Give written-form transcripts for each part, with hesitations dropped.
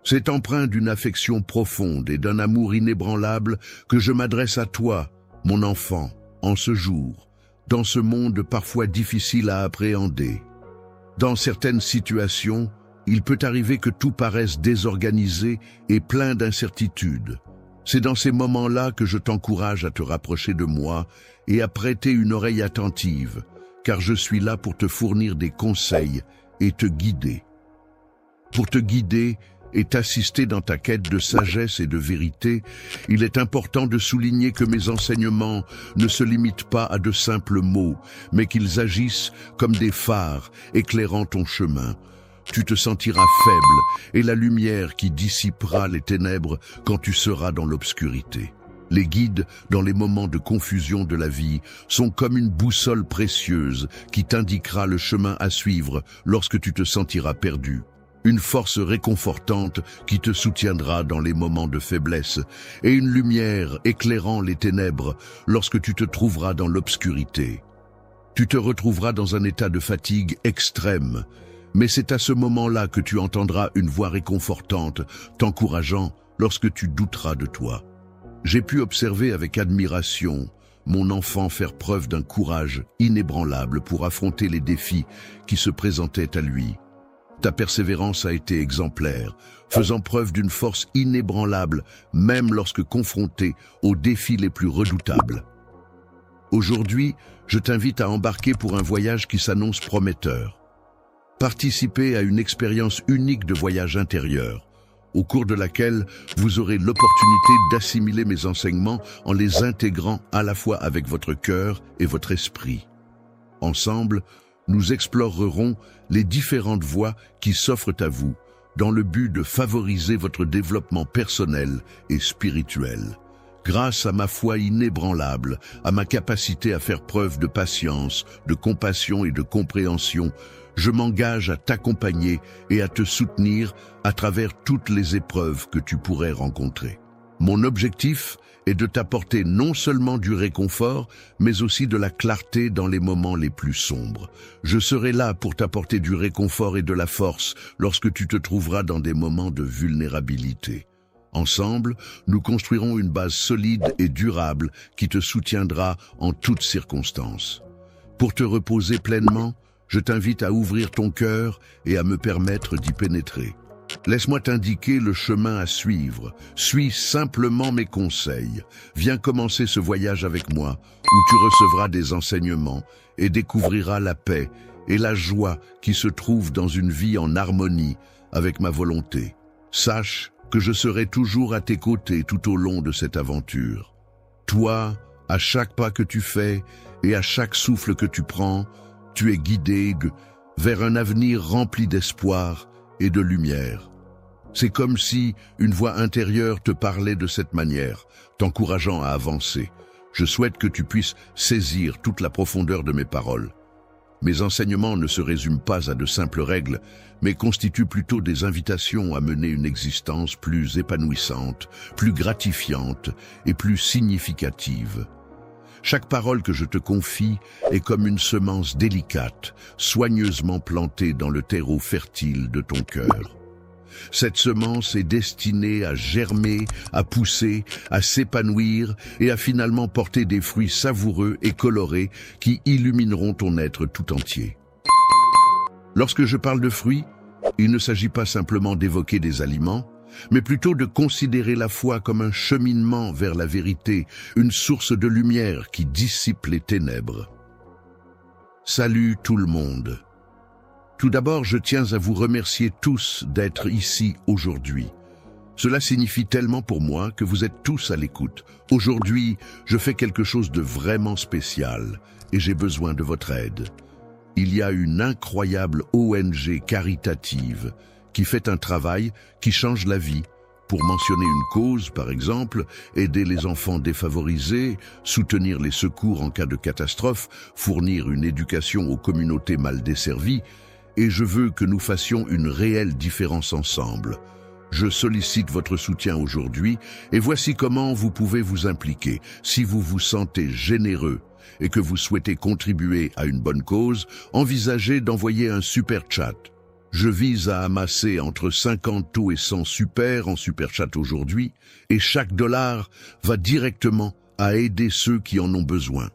C'est empreint d'une affection profonde et d'un amour inébranlable que je m'adresse à toi, mon enfant, en ce jour, dans ce monde parfois difficile à appréhender. Dans certaines situations, il peut arriver que tout paraisse désorganisé et plein d'incertitudes. C'est dans ces moments-là que je t'encourage à te rapprocher de moi et à prêter une oreille attentive, car je suis là pour te fournir des conseils et te guider. Pour te guider et t'assister dans ta quête de sagesse et de vérité, il est important de souligner que mes enseignements ne se limitent pas à de simples mots, mais qu'ils agissent comme des phares éclairant ton chemin. Tu te sentiras faible et la lumière qui dissipera les ténèbres quand tu seras dans l'obscurité. Les guides, dans les moments de confusion de la vie, sont comme une boussole précieuse qui t'indiquera le chemin à suivre lorsque tu te sentiras perdu. Une force réconfortante qui te soutiendra dans les moments de faiblesse et une lumière éclairant les ténèbres lorsque tu te trouveras dans l'obscurité. Tu te retrouveras dans un état de fatigue extrême, mais c'est à ce moment-là que tu entendras une voix réconfortante t'encourageant lorsque tu douteras de toi. J'ai pu observer avec admiration mon enfant faire preuve d'un courage inébranlable pour affronter les défis qui se présentaient à lui. Ta persévérance a été exemplaire, faisant preuve d'une force inébranlable, même lorsque confronté aux défis les plus redoutables. Aujourd'hui, je t'invite à embarquer pour un voyage qui s'annonce prometteur. Participer à une expérience unique de voyage intérieur, au cours de laquelle vous aurez l'opportunité d'assimiler mes enseignements en les intégrant à la fois avec votre cœur et votre esprit. Ensemble, nous explorerons les différentes voies qui s'offrent à vous dans le but de favoriser votre développement personnel et spirituel. Grâce à ma foi inébranlable, à ma capacité à faire preuve de patience, de compassion et de compréhension, je m'engage à t'accompagner et à te soutenir à travers toutes les épreuves que tu pourrais rencontrer. Mon objectif est de t'apporter non seulement du réconfort, mais aussi de la clarté dans les moments les plus sombres. Je serai là pour t'apporter du réconfort et de la force lorsque tu te trouveras dans des moments de vulnérabilité. Ensemble, nous construirons une base solide et durable qui te soutiendra en toutes circonstances. Pour te reposer pleinement, je t'invite à ouvrir ton cœur et à me permettre d'y pénétrer. Laisse-moi t'indiquer le chemin à suivre. Suis simplement mes conseils. Viens commencer ce voyage avec moi, où tu recevras des enseignements et découvriras la paix et la joie qui se trouvent dans une vie en harmonie avec ma volonté. Sache que je serai toujours à tes côtés tout au long de cette aventure. Toi, à chaque pas que tu fais et à chaque souffle que tu prends, tu es guidé vers un avenir rempli d'espoir et de lumière. C'est comme si une voix intérieure te parlait de cette manière, t'encourageant à avancer. Je souhaite que tu puisses saisir toute la profondeur de mes paroles. Mes enseignements ne se résument pas à de simples règles, mais constituent plutôt des invitations à mener une existence plus épanouissante, plus gratifiante et plus significative. Chaque parole que je te confie est comme une semence délicate, soigneusement plantée dans le terreau fertile de ton cœur. Cette semence est destinée à germer, à pousser, à s'épanouir et à finalement porter des fruits savoureux et colorés qui illumineront ton être tout entier. Lorsque je parle de fruits, il ne s'agit pas simplement d'évoquer des aliments, mais plutôt de considérer la foi comme un cheminement vers la vérité, une source de lumière qui dissipe les ténèbres. Salut tout le monde. Tout d'abord, je tiens à vous remercier tous d'être ici aujourd'hui. Cela signifie tellement pour moi que vous êtes tous à l'écoute. Aujourd'hui, je fais quelque chose de vraiment spécial et j'ai besoin de votre aide. Il y a une incroyable ONG caritative qui fait un travail qui change la vie. Pour mentionner une cause, par exemple, aider les enfants défavorisés, soutenir les secours en cas de catastrophe, fournir une éducation aux communautés mal desservies, et je veux que nous fassions une réelle différence ensemble. Je sollicite votre soutien aujourd'hui, et voici comment vous pouvez vous impliquer. Si vous vous sentez généreux et que vous souhaitez contribuer à une bonne cause, envisagez d'envoyer un super chat. Je vise à amasser entre 50 taux et 100 super en super chat aujourd'hui, et chaque dollar va directement à aider ceux qui en ont besoin.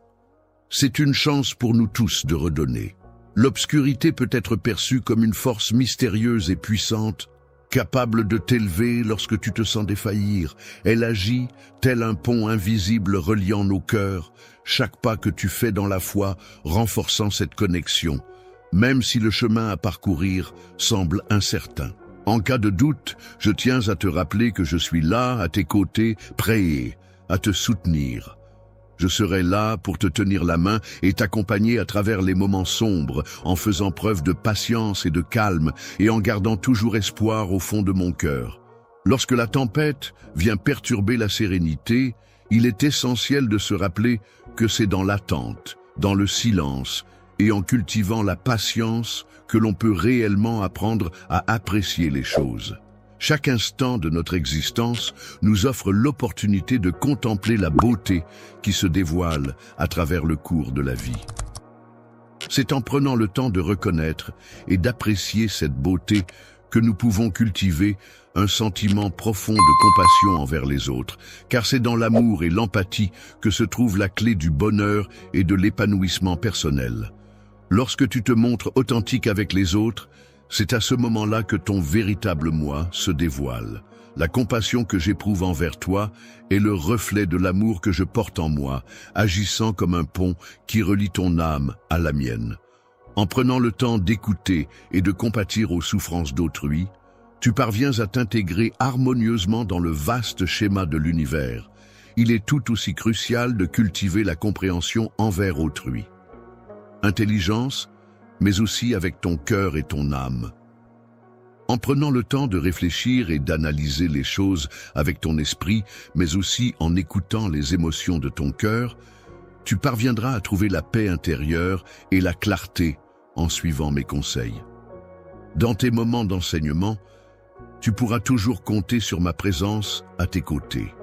C'est une chance pour nous tous de redonner. L'obscurité peut être perçue comme une force mystérieuse et puissante, capable de t'élever lorsque tu te sens défaillir. Elle agit tel un pont invisible reliant nos cœurs, chaque pas que tu fais dans la foi renforçant cette connexion, même si le chemin à parcourir semble incertain. En cas de doute, je tiens à te rappeler que je suis là, à tes côtés, prêt à te soutenir. Je serai là pour te tenir la main et t'accompagner à travers les moments sombres, en faisant preuve de patience et de calme, et en gardant toujours espoir au fond de mon cœur. Lorsque la tempête vient perturber la sérénité, il est essentiel de se rappeler que c'est dans l'attente, dans le silence, et en cultivant la patience que l'on peut réellement apprendre à apprécier les choses. Chaque instant de notre existence nous offre l'opportunité de contempler la beauté qui se dévoile à travers le cours de la vie. C'est en prenant le temps de reconnaître et d'apprécier cette beauté que nous pouvons cultiver un sentiment profond de compassion envers les autres, car c'est dans l'amour et l'empathie que se trouve la clé du bonheur et de l'épanouissement personnel. Lorsque tu te montres authentique avec les autres, c'est à ce moment-là que ton véritable moi se dévoile. La compassion que j'éprouve envers toi est le reflet de l'amour que je porte en moi, agissant comme un pont qui relie ton âme à la mienne. En prenant le temps d'écouter et de compatir aux souffrances d'autrui, tu parviens à t'intégrer harmonieusement dans le vaste schéma de l'univers. Il est tout aussi crucial de cultiver la compréhension envers autrui. Intelligence, mais aussi avec ton cœur et ton âme. En prenant le temps de réfléchir et d'analyser les choses avec ton esprit, mais aussi en écoutant les émotions de ton cœur, tu parviendras à trouver la paix intérieure et la clarté en suivant mes conseils. Dans tes moments d'enseignement, tu pourras toujours compter sur ma présence à tes côtés.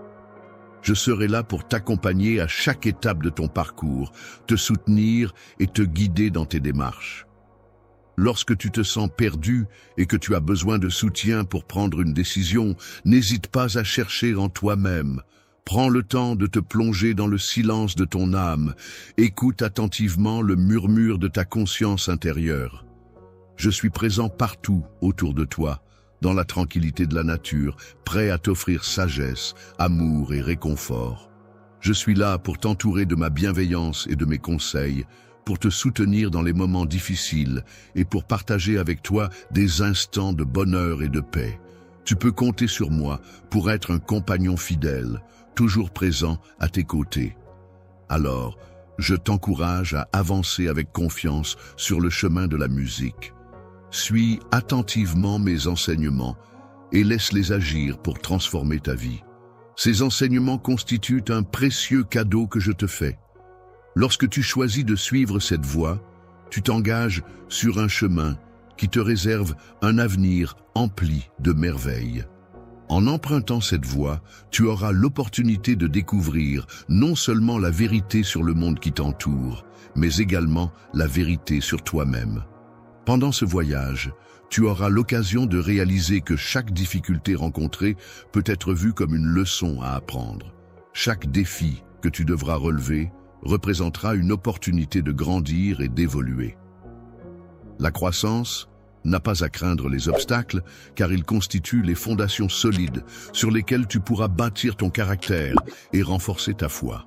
Je serai là pour t'accompagner à chaque étape de ton parcours, te soutenir et te guider dans tes démarches. Lorsque tu te sens perdu et que tu as besoin de soutien pour prendre une décision, n'hésite pas à chercher en toi-même. Prends le temps de te plonger dans le silence de ton âme. Écoute attentivement le murmure de ta conscience intérieure. Je suis présent partout autour de toi, dans la tranquillité de la nature, prêt à t'offrir sagesse, amour et réconfort. Je suis là pour t'entourer de ma bienveillance et de mes conseils, pour te soutenir dans les moments difficiles et pour partager avec toi des instants de bonheur et de paix. Tu peux compter sur moi pour être un compagnon fidèle, toujours présent à tes côtés. Alors, je t'encourage à avancer avec confiance sur le chemin de la musique. Suis attentivement mes enseignements et laisse-les agir pour transformer ta vie. Ces enseignements constituent un précieux cadeau que je te fais. Lorsque tu choisis de suivre cette voie, tu t'engages sur un chemin qui te réserve un avenir empli de merveilles. En empruntant cette voie, tu auras l'opportunité de découvrir non seulement la vérité sur le monde qui t'entoure, mais également la vérité sur toi-même. Pendant ce voyage, tu auras l'occasion de réaliser que chaque difficulté rencontrée peut être vue comme une leçon à apprendre. Chaque défi que tu devras relever représentera une opportunité de grandir et d'évoluer. La croissance n'a pas à craindre les obstacles, car ils constituent les fondations solides sur lesquelles tu pourras bâtir ton caractère et renforcer ta foi.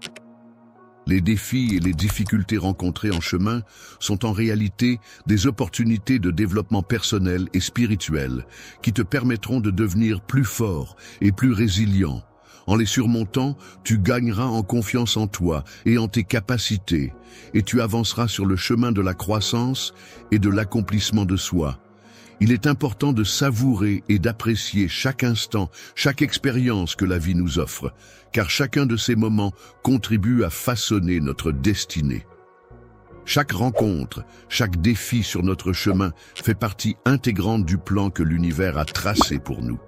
Les défis et les difficultés rencontrées en chemin sont en réalité des opportunités de développement personnel et spirituel qui te permettront de devenir plus fort et plus résilient. En les surmontant, tu gagneras en confiance en toi et en tes capacités, et tu avanceras sur le chemin de la croissance et de l'accomplissement de soi. Il est important de savourer et d'apprécier chaque instant, chaque expérience que la vie nous offre, car chacun de ces moments contribue à façonner notre destinée. Chaque rencontre, chaque défi sur notre chemin fait partie intégrante du plan que l'univers a tracé pour nous.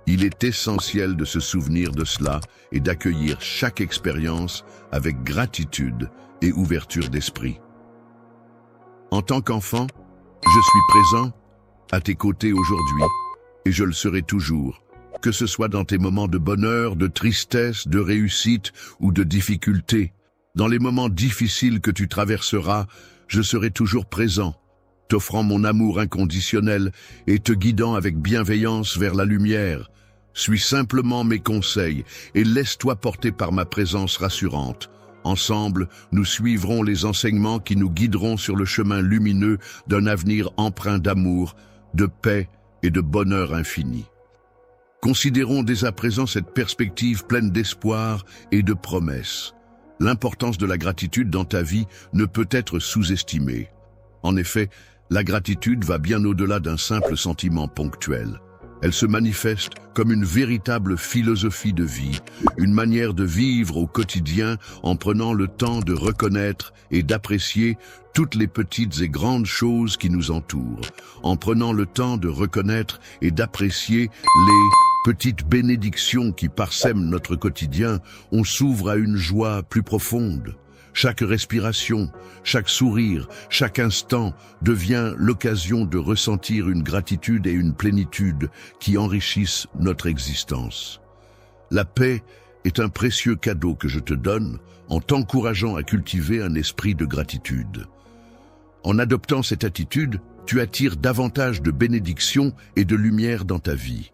Il est essentiel de se souvenir de cela et d'accueillir chaque expérience avec gratitude et ouverture d'esprit. En tant qu'enfant, je suis présent à tes côtés aujourd'hui, et je le serai toujours, que ce soit dans tes moments de bonheur, de tristesse, de réussite ou de difficulté. Dans les moments difficiles que tu traverseras, je serai toujours présent, t'offrant mon amour inconditionnel et te guidant avec bienveillance vers la lumière. Suis simplement mes conseils et laisse-toi porter par ma présence rassurante. Ensemble, nous suivrons les enseignements qui nous guideront sur le chemin lumineux d'un avenir empreint d'amour, de paix et de bonheur infini. Considérons dès à présent cette perspective pleine d'espoir et de promesses. L'importance de la gratitude dans ta vie ne peut être sous-estimée. En effet, la gratitude va bien au-delà d'un simple sentiment ponctuel. Elle se manifeste comme une véritable philosophie de vie, une manière de vivre au quotidien en prenant le temps de reconnaître et d'apprécier toutes les petites et grandes choses qui nous entourent, en prenant le temps de reconnaître et d'apprécier les petites bénédictions qui parsèment notre quotidien, on s'ouvre à une joie plus profonde. Chaque respiration, chaque sourire, chaque instant devient l'occasion de ressentir une gratitude et une plénitude qui enrichissent notre existence. La paix est un précieux cadeau que je te donne en t'encourageant à cultiver un esprit de gratitude. En adoptant cette attitude, tu attires davantage de bénédictions et de lumière dans ta vie.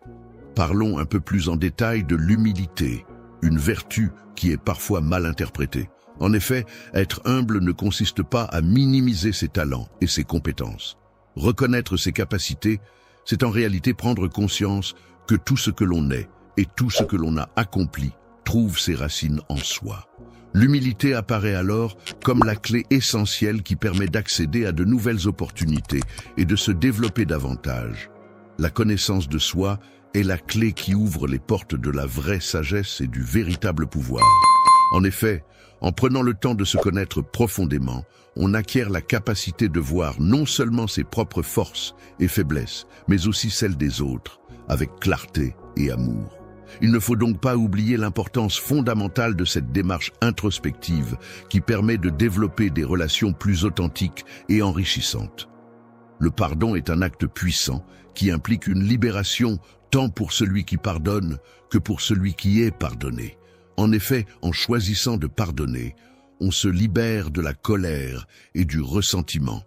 Parlons un peu plus en détail de l'humilité, une vertu qui est parfois mal interprétée. En effet, être humble ne consiste pas à minimiser ses talents et ses compétences. Reconnaître ses capacités, c'est en réalité prendre conscience que tout ce que l'on est et tout ce que l'on a accompli trouve ses racines en soi. L'humilité apparaît alors comme la clé essentielle qui permet d'accéder à de nouvelles opportunités et de se développer davantage. La connaissance de soi est la clé qui ouvre les portes de la vraie sagesse et du véritable pouvoir. En effet, en prenant le temps de se connaître profondément, on acquiert la capacité de voir non seulement ses propres forces et faiblesses, mais aussi celles des autres, avec clarté et amour. Il ne faut donc pas oublier l'importance fondamentale de cette démarche introspective qui permet de développer des relations plus authentiques et enrichissantes. Le pardon est un acte puissant qui implique une libération tant pour celui qui pardonne que pour celui qui est pardonné. En effet, en choisissant de pardonner, on se libère de la colère et du ressentiment,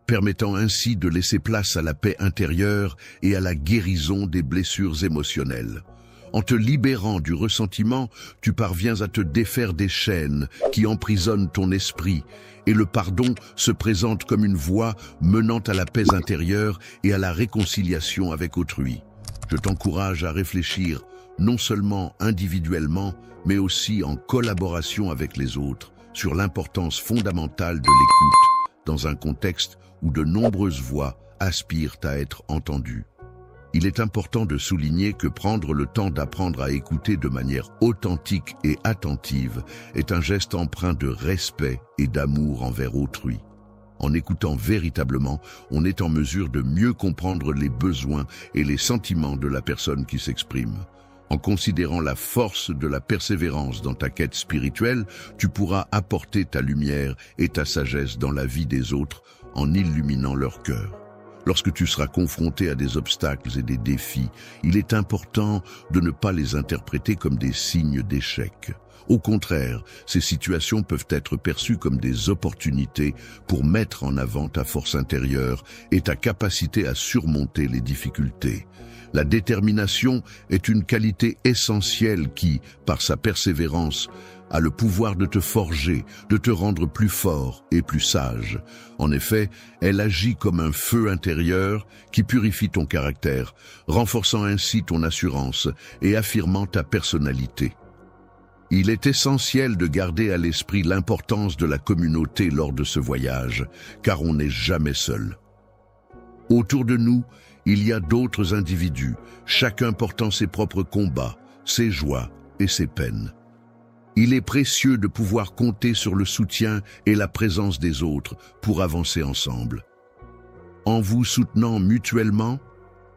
permettant ainsi de laisser place à la paix intérieure et à la guérison des blessures émotionnelles. En te libérant du ressentiment, tu parviens à te défaire des chaînes qui emprisonnent ton esprit, et le pardon se présente comme une voie menant à la paix intérieure et à la réconciliation avec autrui. Je t'encourage à réfléchir non seulement individuellement, mais aussi en collaboration avec les autres, sur l'importance fondamentale de l'écoute, dans un contexte où de nombreuses voix aspirent à être entendues. Il est important de souligner que prendre le temps d'apprendre à écouter de manière authentique et attentive est un geste empreint de respect et d'amour envers autrui. En écoutant véritablement, on est en mesure de mieux comprendre les besoins et les sentiments de la personne qui s'exprime. En considérant la force de la persévérance dans ta quête spirituelle, tu pourras apporter ta lumière et ta sagesse dans la vie des autres en illuminant leur cœur. Lorsque tu seras confronté à des obstacles et des défis, il est important de ne pas les interpréter comme des signes d'échec. Au contraire, ces situations peuvent être perçues comme des opportunités pour mettre en avant ta force intérieure et ta capacité à surmonter les difficultés. La détermination est une qualité essentielle qui, par sa persévérance, a le pouvoir de te forger, de te rendre plus fort et plus sage. En effet, elle agit comme un feu intérieur qui purifie ton caractère, renforçant ainsi ton assurance et affirmant ta personnalité. Il est essentiel de garder à l'esprit l'importance de la communauté lors de ce voyage, car on n'est jamais seul. Autour de nous, il y a d'autres individus, chacun portant ses propres combats, ses joies et ses peines. Il est précieux de pouvoir compter sur le soutien et la présence des autres pour avancer ensemble. En vous soutenant mutuellement,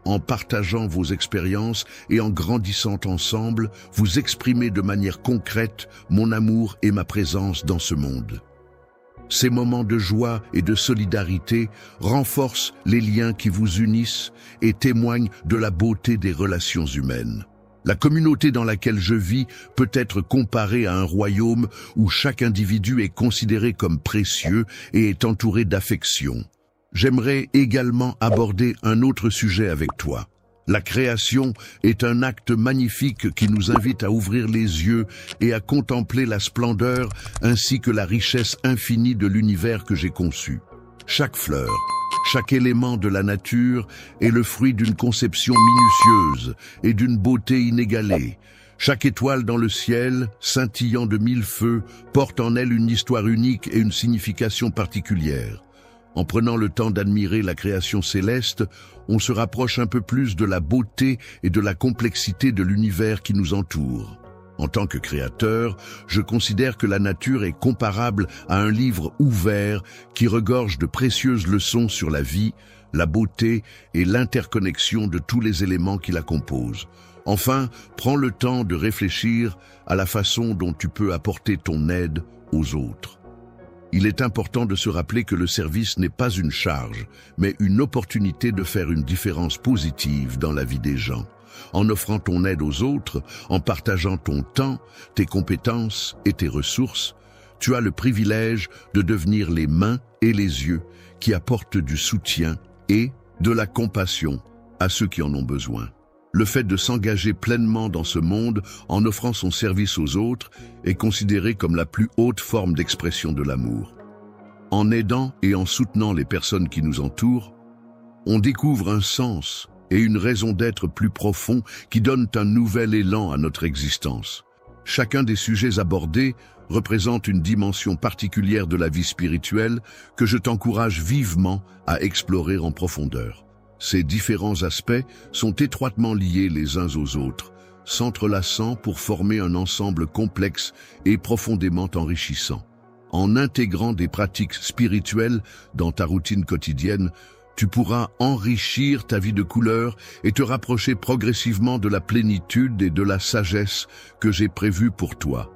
en partageant vos expériences et en grandissant ensemble, vous exprimez de manière concrète mon amour et ma présence dans ce monde. Ces moments de joie et de solidarité renforcent les liens qui vous unissent et témoignent de la beauté des relations humaines. La communauté dans laquelle je vis peut être comparée à un royaume où chaque individu est considéré comme précieux et est entouré d'affection. J'aimerais également aborder un autre sujet avec toi. La création est un acte magnifique qui nous invite à ouvrir les yeux et à contempler la splendeur ainsi que la richesse infinie de l'univers que j'ai conçu. Chaque fleur, chaque élément de la nature est le fruit d'une conception minutieuse et d'une beauté inégalée. Chaque étoile dans le ciel, scintillant de mille feux, porte en elle une histoire unique et une signification particulière. En prenant le temps d'admirer la création céleste, on se rapproche un peu plus de la beauté et de la complexité de l'univers qui nous entoure. En tant que créateur, je considère que la nature est comparable à un livre ouvert qui regorge de précieuses leçons sur la vie, la beauté et l'interconnexion de tous les éléments qui la composent. Enfin, prends le temps de réfléchir à la façon dont tu peux apporter ton aide aux autres. Il est important de se rappeler que le service n'est pas une charge, mais une opportunité de faire une différence positive dans la vie des gens. En offrant ton aide aux autres, en partageant ton temps, tes compétences et tes ressources, tu as le privilège de devenir les mains et les yeux qui apportent du soutien et de la compassion à ceux qui en ont besoin. Le fait de s'engager pleinement dans ce monde en offrant son service aux autres est considéré comme la plus haute forme d'expression de l'amour. En aidant et en soutenant les personnes qui nous entourent, on découvre un sens et une raison d'être plus profond qui donnent un nouvel élan à notre existence. Chacun des sujets abordés représente une dimension particulière de la vie spirituelle que je t'encourage vivement à explorer en profondeur. Ces différents aspects sont étroitement liés les uns aux autres, s'entrelaçant pour former un ensemble complexe et profondément enrichissant. En intégrant des pratiques spirituelles dans ta routine quotidienne, tu pourras enrichir ta vie de couleurs et te rapprocher progressivement de la plénitude et de la sagesse que j'ai prévues pour toi.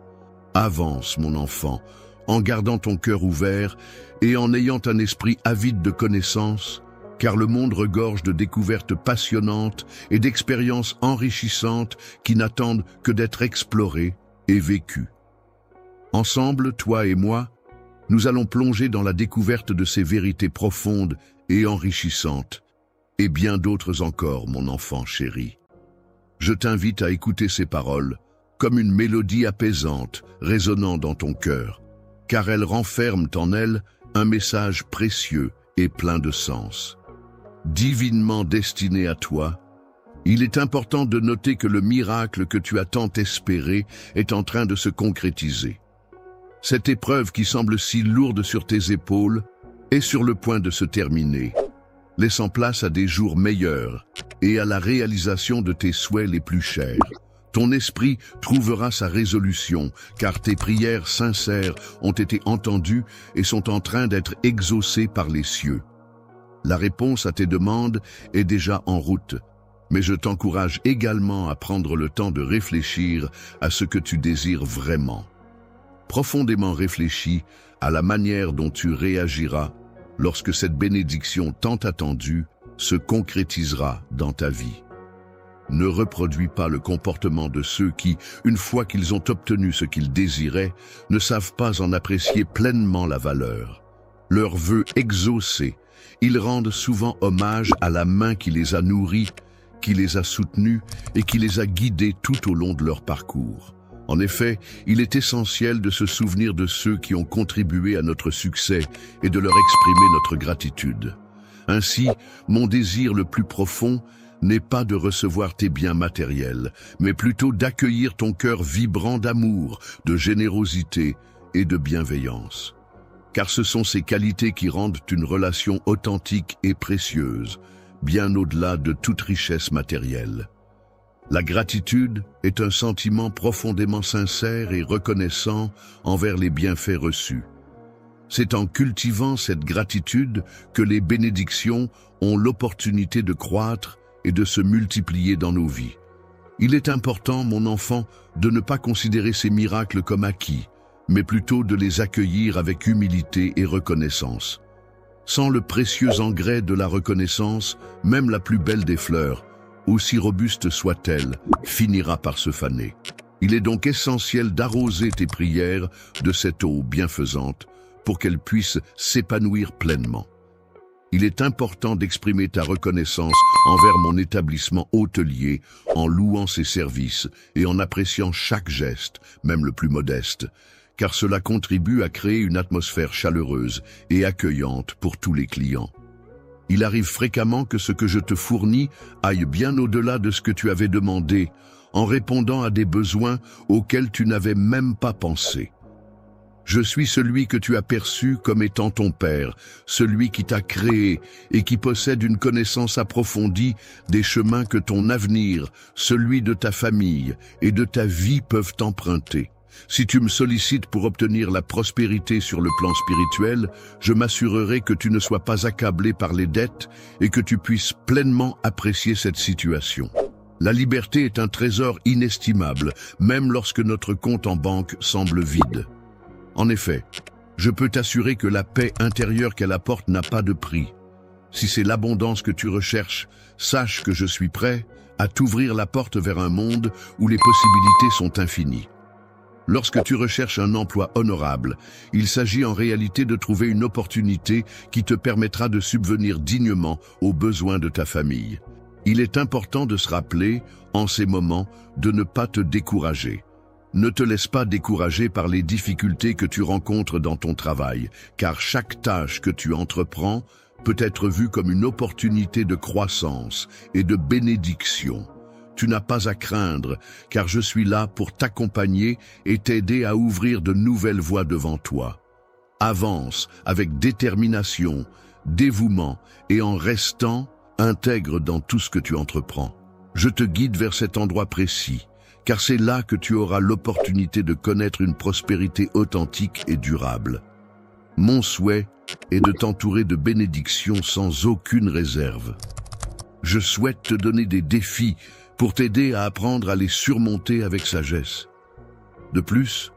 Avance, mon enfant, en gardant ton cœur ouvert et en ayant un esprit avide de connaissances, car le monde regorge de découvertes passionnantes et d'expériences enrichissantes qui n'attendent que d'être explorées et vécues. Ensemble, toi et moi, nous allons plonger dans la découverte de ces vérités profondes et enrichissantes, et bien d'autres encore, mon enfant chéri. Je t'invite à écouter ces paroles comme une mélodie apaisante résonnant dans ton cœur, car elles renferment en elles un message précieux et plein de sens. Divinement destiné à toi, il est important de noter que le miracle que tu as tant espéré est en train de se concrétiser. Cette épreuve qui semble si lourde sur tes épaules est sur le point de se terminer, laissant place à des jours meilleurs et à la réalisation de tes souhaits les plus chers. Ton esprit trouvera sa résolution, car tes prières sincères ont été entendues et sont en train d'être exaucées par les cieux. La réponse à tes demandes est déjà en route, mais je t'encourage également à prendre le temps de réfléchir à ce que tu désires vraiment. Profondément réfléchis à la manière dont tu réagiras lorsque cette bénédiction tant attendue se concrétisera dans ta vie. Ne reproduis pas le comportement de ceux qui, une fois qu'ils ont obtenu ce qu'ils désiraient, ne savent pas en apprécier pleinement la valeur. Leurs vœux exaucés, ils rendent souvent hommage à la main qui les a nourris, qui les a soutenus et qui les a guidés tout au long de leur parcours. En effet, il est essentiel de se souvenir de ceux qui ont contribué à notre succès et de leur exprimer notre gratitude. Ainsi, mon désir le plus profond n'est pas de recevoir tes biens matériels, mais plutôt d'accueillir ton cœur vibrant d'amour, de générosité et de bienveillance. Car ce sont ces qualités qui rendent une relation authentique et précieuse, bien au-delà de toute richesse matérielle. La gratitude est un sentiment profondément sincère et reconnaissant envers les bienfaits reçus. C'est en cultivant cette gratitude que les bénédictions ont l'opportunité de croître et de se multiplier dans nos vies. Il est important, mon enfant, de ne pas considérer ces miracles comme acquis, mais plutôt de les accueillir avec humilité et reconnaissance. Sans le précieux engrais de la reconnaissance, même la plus belle des fleurs, aussi robuste soit-elle, finira par se faner. Il est donc essentiel d'arroser tes prières de cette eau bienfaisante pour qu'elles puissent s'épanouir pleinement. Il est important d'exprimer ta reconnaissance envers mon établissement hôtelier en louant ses services et en appréciant chaque geste, même le plus modeste, car cela contribue à créer une atmosphère chaleureuse et accueillante pour tous les clients. Il arrive fréquemment que ce que je te fournis aille bien au-delà de ce que tu avais demandé, en répondant à des besoins auxquels tu n'avais même pas pensé. Je suis celui que tu as perçu comme étant ton Père, celui qui t'a créé et qui possède une connaissance approfondie des chemins que ton avenir, celui de ta famille et de ta vie peuvent emprunter. Si tu me sollicites pour obtenir la prospérité sur le plan spirituel, je m'assurerai que tu ne sois pas accablé par les dettes et que tu puisses pleinement apprécier cette situation. La liberté est un trésor inestimable, même lorsque notre compte en banque semble vide. En effet, je peux t'assurer que la paix intérieure qu'elle apporte n'a pas de prix. Si c'est l'abondance que tu recherches, sache que je suis prêt à t'ouvrir la porte vers un monde où les possibilités sont infinies. Lorsque tu recherches un emploi honorable, il s'agit en réalité de trouver une opportunité qui te permettra de subvenir dignement aux besoins de ta famille. Il est important de se rappeler, en ces moments, de ne pas te décourager. Ne te laisse pas décourager par les difficultés que tu rencontres dans ton travail, car chaque tâche que tu entreprends peut être vue comme une opportunité de croissance et de bénédiction. Tu n'as pas à craindre, car je suis là pour t'accompagner et t'aider à ouvrir de nouvelles voies devant toi. Avance avec détermination, dévouement et en restant intègre dans tout ce que tu entreprends. Je te guide vers cet endroit précis, car c'est là que tu auras l'opportunité de connaître une prospérité authentique et durable. Mon souhait est de t'entourer de bénédictions sans aucune réserve. Je souhaite te donner des défis pour t'aider à apprendre à les surmonter avec sagesse. De plus,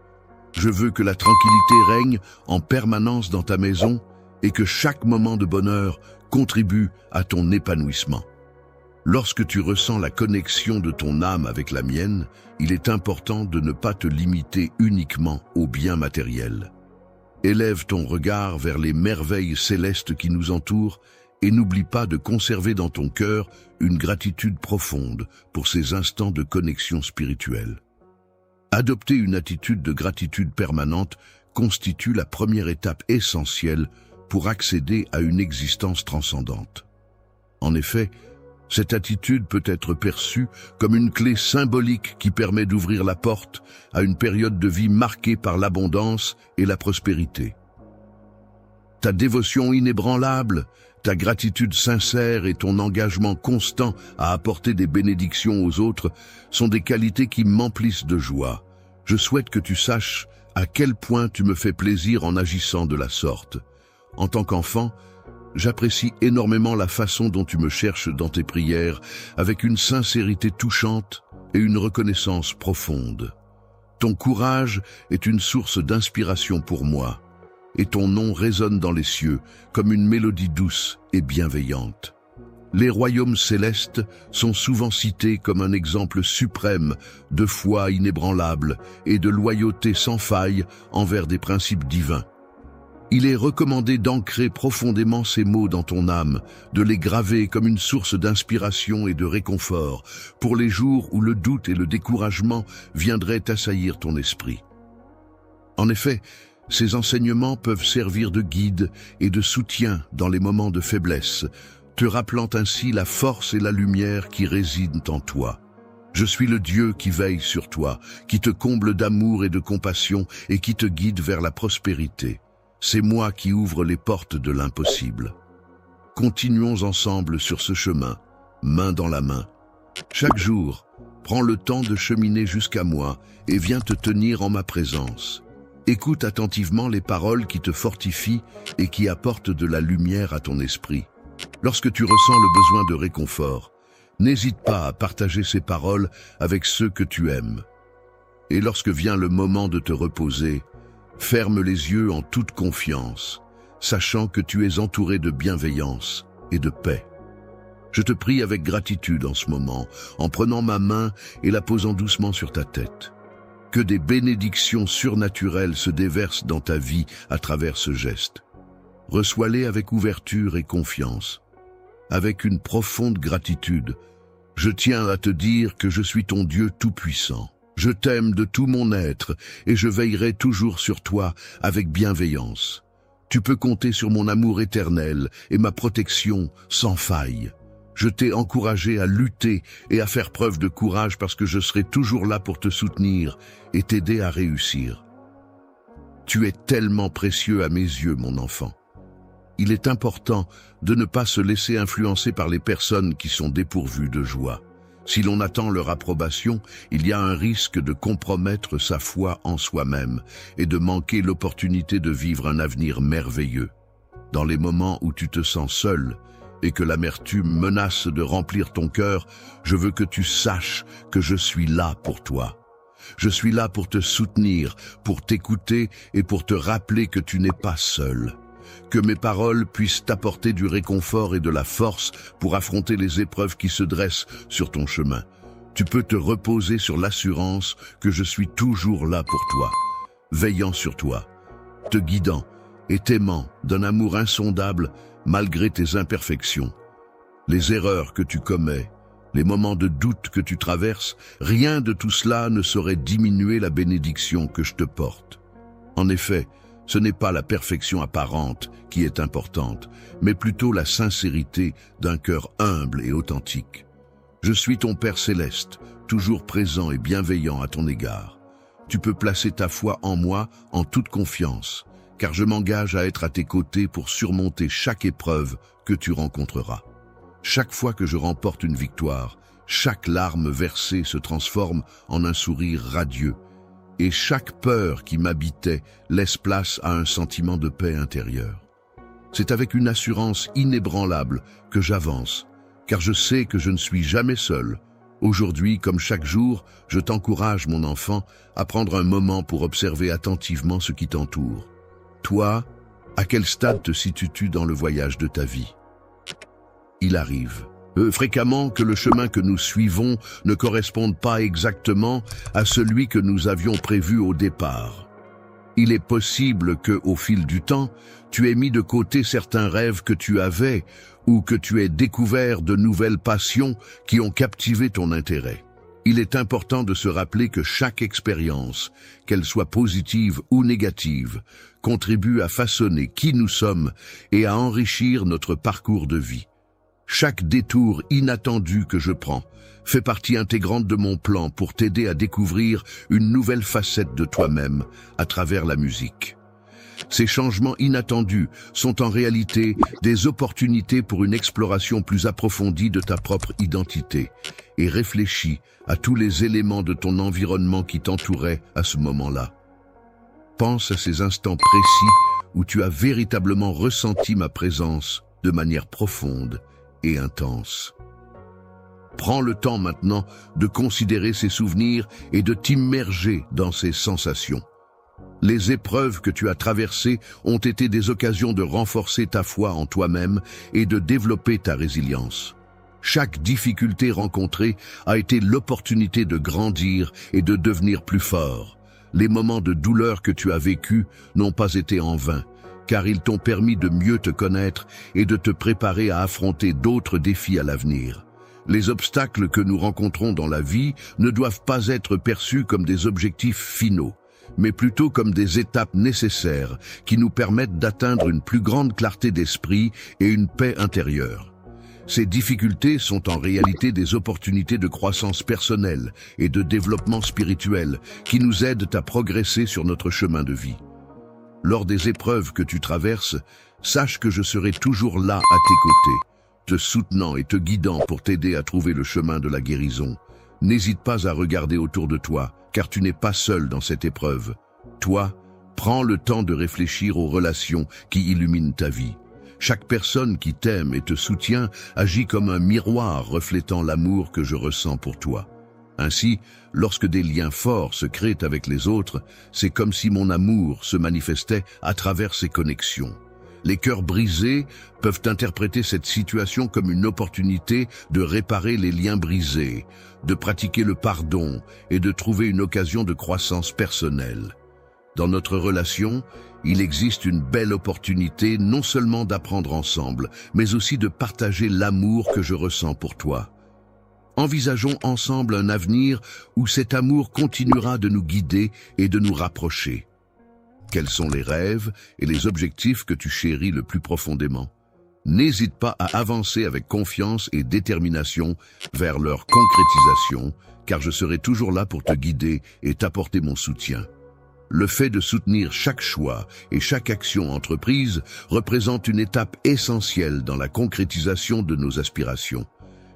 je veux que la tranquillité règne en permanence dans ta maison et que chaque moment de bonheur contribue à ton épanouissement. Lorsque tu ressens la connexion de ton âme avec la mienne, il est important de ne pas te limiter uniquement aux biens matériels. Élève ton regard vers les merveilles célestes qui nous entourent et n'oublie pas de conserver dans ton cœur une gratitude profonde pour ces instants de connexion spirituelle. Adopter une attitude de gratitude permanente constitue la première étape essentielle pour accéder à une existence transcendante. En effet, cette attitude peut être perçue comme une clé symbolique qui permet d'ouvrir la porte à une période de vie marquée par l'abondance et la prospérité. Ta dévotion inébranlable, ta gratitude sincère et ton engagement constant à apporter des bénédictions aux autres sont des qualités qui m'emplissent de joie. Je souhaite que tu saches à quel point tu me fais plaisir en agissant de la sorte. En tant qu'enfant, j'apprécie énormément la façon dont tu me cherches dans tes prières, avec une sincérité touchante et une reconnaissance profonde. Ton courage est une source d'inspiration pour moi, et ton nom résonne dans les cieux comme une mélodie douce et bienveillante. Les royaumes célestes sont souvent cités comme un exemple suprême de foi inébranlable et de loyauté sans faille envers des principes divins. Il est recommandé d'ancrer profondément ces mots dans ton âme, de les graver comme une source d'inspiration et de réconfort pour les jours où le doute et le découragement viendraient assaillir ton esprit. En effet, ces enseignements peuvent servir de guide et de soutien dans les moments de faiblesse, te rappelant ainsi la force et la lumière qui résident en toi. Je suis le Dieu qui veille sur toi, qui te comble d'amour et de compassion et qui te guide vers la prospérité. C'est moi qui ouvre les portes de l'impossible. Continuons ensemble sur ce chemin, main dans la main. Chaque jour, prends le temps de cheminer jusqu'à moi et viens te tenir en ma présence. Écoute attentivement les paroles qui te fortifient et qui apportent de la lumière à ton esprit. Lorsque tu ressens le besoin de réconfort, n'hésite pas à partager ces paroles avec ceux que tu aimes. Et lorsque vient le moment de te reposer, Ferme les yeux en toute confiance, sachant que tu es entouré de bienveillance et de paix. Je te prie avec gratitude en ce moment, en prenant ma main et la posant doucement sur ta tête. Que des bénédictions surnaturelles se déversent dans ta vie à travers ce geste. Reçois-les avec ouverture et confiance. Avec une profonde gratitude, je tiens à te dire que je suis ton Dieu tout-puissant. Je t'aime de tout mon être et je veillerai toujours sur toi avec bienveillance. Tu peux compter sur mon amour éternel et ma protection sans faille. Je t'ai encouragé à lutter et à faire preuve de courage parce que je serai toujours là pour te soutenir et t'aider à réussir. Tu es tellement précieux à mes yeux, mon enfant. Il est important de ne pas se laisser influencer par les personnes qui sont dépourvues de joie. Si l'on attend leur approbation, il y a un risque de compromettre sa foi en soi-même et de manquer l'opportunité de vivre un avenir merveilleux. Dans les moments où tu te sens seul et que l'amertume menace de remplir ton cœur, je veux que tu saches que je suis là pour toi. Je suis là pour te soutenir, pour t'écouter et pour te rappeler que tu n'es pas seul. Que mes paroles puissent t'apporter du réconfort et de la force pour affronter les épreuves qui se dressent sur ton chemin. Tu peux te reposer sur l'assurance que je suis toujours là pour toi, veillant sur toi, te guidant et t'aimant d'un amour insondable malgré tes imperfections. Les erreurs que tu commets, les moments de doute que tu traverses, rien de tout cela ne saurait diminuer la bénédiction que je te porte. En effet, ce n'est pas la perfection apparente qui est importante, mais plutôt la sincérité d'un cœur humble et authentique. Je suis ton Père céleste, toujours présent et bienveillant à ton égard. Tu peux placer ta foi en moi en toute confiance, car je m'engage à être à tes côtés pour surmonter chaque épreuve que tu rencontreras. Chaque fois que je remporte une victoire, chaque larme versée se transforme en un sourire radieux, et chaque peur qui m'habitait laisse place à un sentiment de paix intérieure. C'est avec une assurance inébranlable que j'avance, car je sais que je ne suis jamais seul. Aujourd'hui, comme chaque jour, je t'encourage, mon enfant, à prendre un moment pour observer attentivement ce qui t'entoure. Toi, à quel stade te situes-tu dans le voyage de ta vie? Il arrive fréquemment que le chemin que nous suivons ne corresponde pas exactement à celui que nous avions prévu au départ. Il est possible que, au fil du temps, tu aies mis de côté certains rêves que tu avais ou que tu aies découvert de nouvelles passions qui ont captivé ton intérêt. Il est important de se rappeler que chaque expérience, qu'elle soit positive ou négative, contribue à façonner qui nous sommes et à enrichir notre parcours de vie. Chaque détour inattendu que je prends fait partie intégrante de mon plan pour t'aider à découvrir une nouvelle facette de toi-même à travers la musique. Ces changements inattendus sont en réalité des opportunités pour une exploration plus approfondie de ta propre identité et réfléchis à tous les éléments de ton environnement qui t'entouraient à ce moment-là. Pense à ces instants précis où tu as véritablement ressenti ma présence de manière profonde et intense. Prends le temps maintenant de considérer ces souvenirs et de t'immerger dans ces sensations. Les épreuves que tu as traversées ont été des occasions de renforcer ta foi en toi-même et de développer ta résilience. Chaque difficulté rencontrée a été l'opportunité de grandir et de devenir plus fort. Les moments de douleur que tu as vécus n'ont pas été en vain, car ils t'ont permis de mieux te connaître et de te préparer à affronter d'autres défis à l'avenir. Les obstacles que nous rencontrons dans la vie ne doivent pas être perçus comme des objectifs finaux, mais plutôt comme des étapes nécessaires qui nous permettent d'atteindre une plus grande clarté d'esprit et une paix intérieure. Ces difficultés sont en réalité des opportunités de croissance personnelle et de développement spirituel qui nous aident à progresser sur notre chemin de vie. Lors des épreuves que tu traverses, sache que je serai toujours là à tes côtés, te soutenant et te guidant pour t'aider à trouver le chemin de la guérison. N'hésite pas à regarder autour de toi, car tu n'es pas seul dans cette épreuve. Toi, prends le temps de réfléchir aux relations qui illuminent ta vie. Chaque personne qui t'aime et te soutient agit comme un miroir reflétant l'amour que je ressens pour toi. Ainsi, lorsque des liens forts se créent avec les autres, c'est comme si mon amour se manifestait à travers ces connexions. Les cœurs brisés peuvent interpréter cette situation comme une opportunité de réparer les liens brisés, de pratiquer le pardon et de trouver une occasion de croissance personnelle. Dans notre relation, il existe une belle opportunité non seulement d'apprendre ensemble, mais aussi de partager l'amour que je ressens pour toi. Envisageons ensemble un avenir où cet amour continuera de nous guider et de nous rapprocher. Quels sont les rêves et les objectifs que tu chéris le plus profondément? N'hésite pas à avancer avec confiance et détermination vers leur concrétisation, car je serai toujours là pour te guider et t'apporter mon soutien. Le fait de soutenir chaque choix et chaque action entreprise représente une étape essentielle dans la concrétisation de nos aspirations.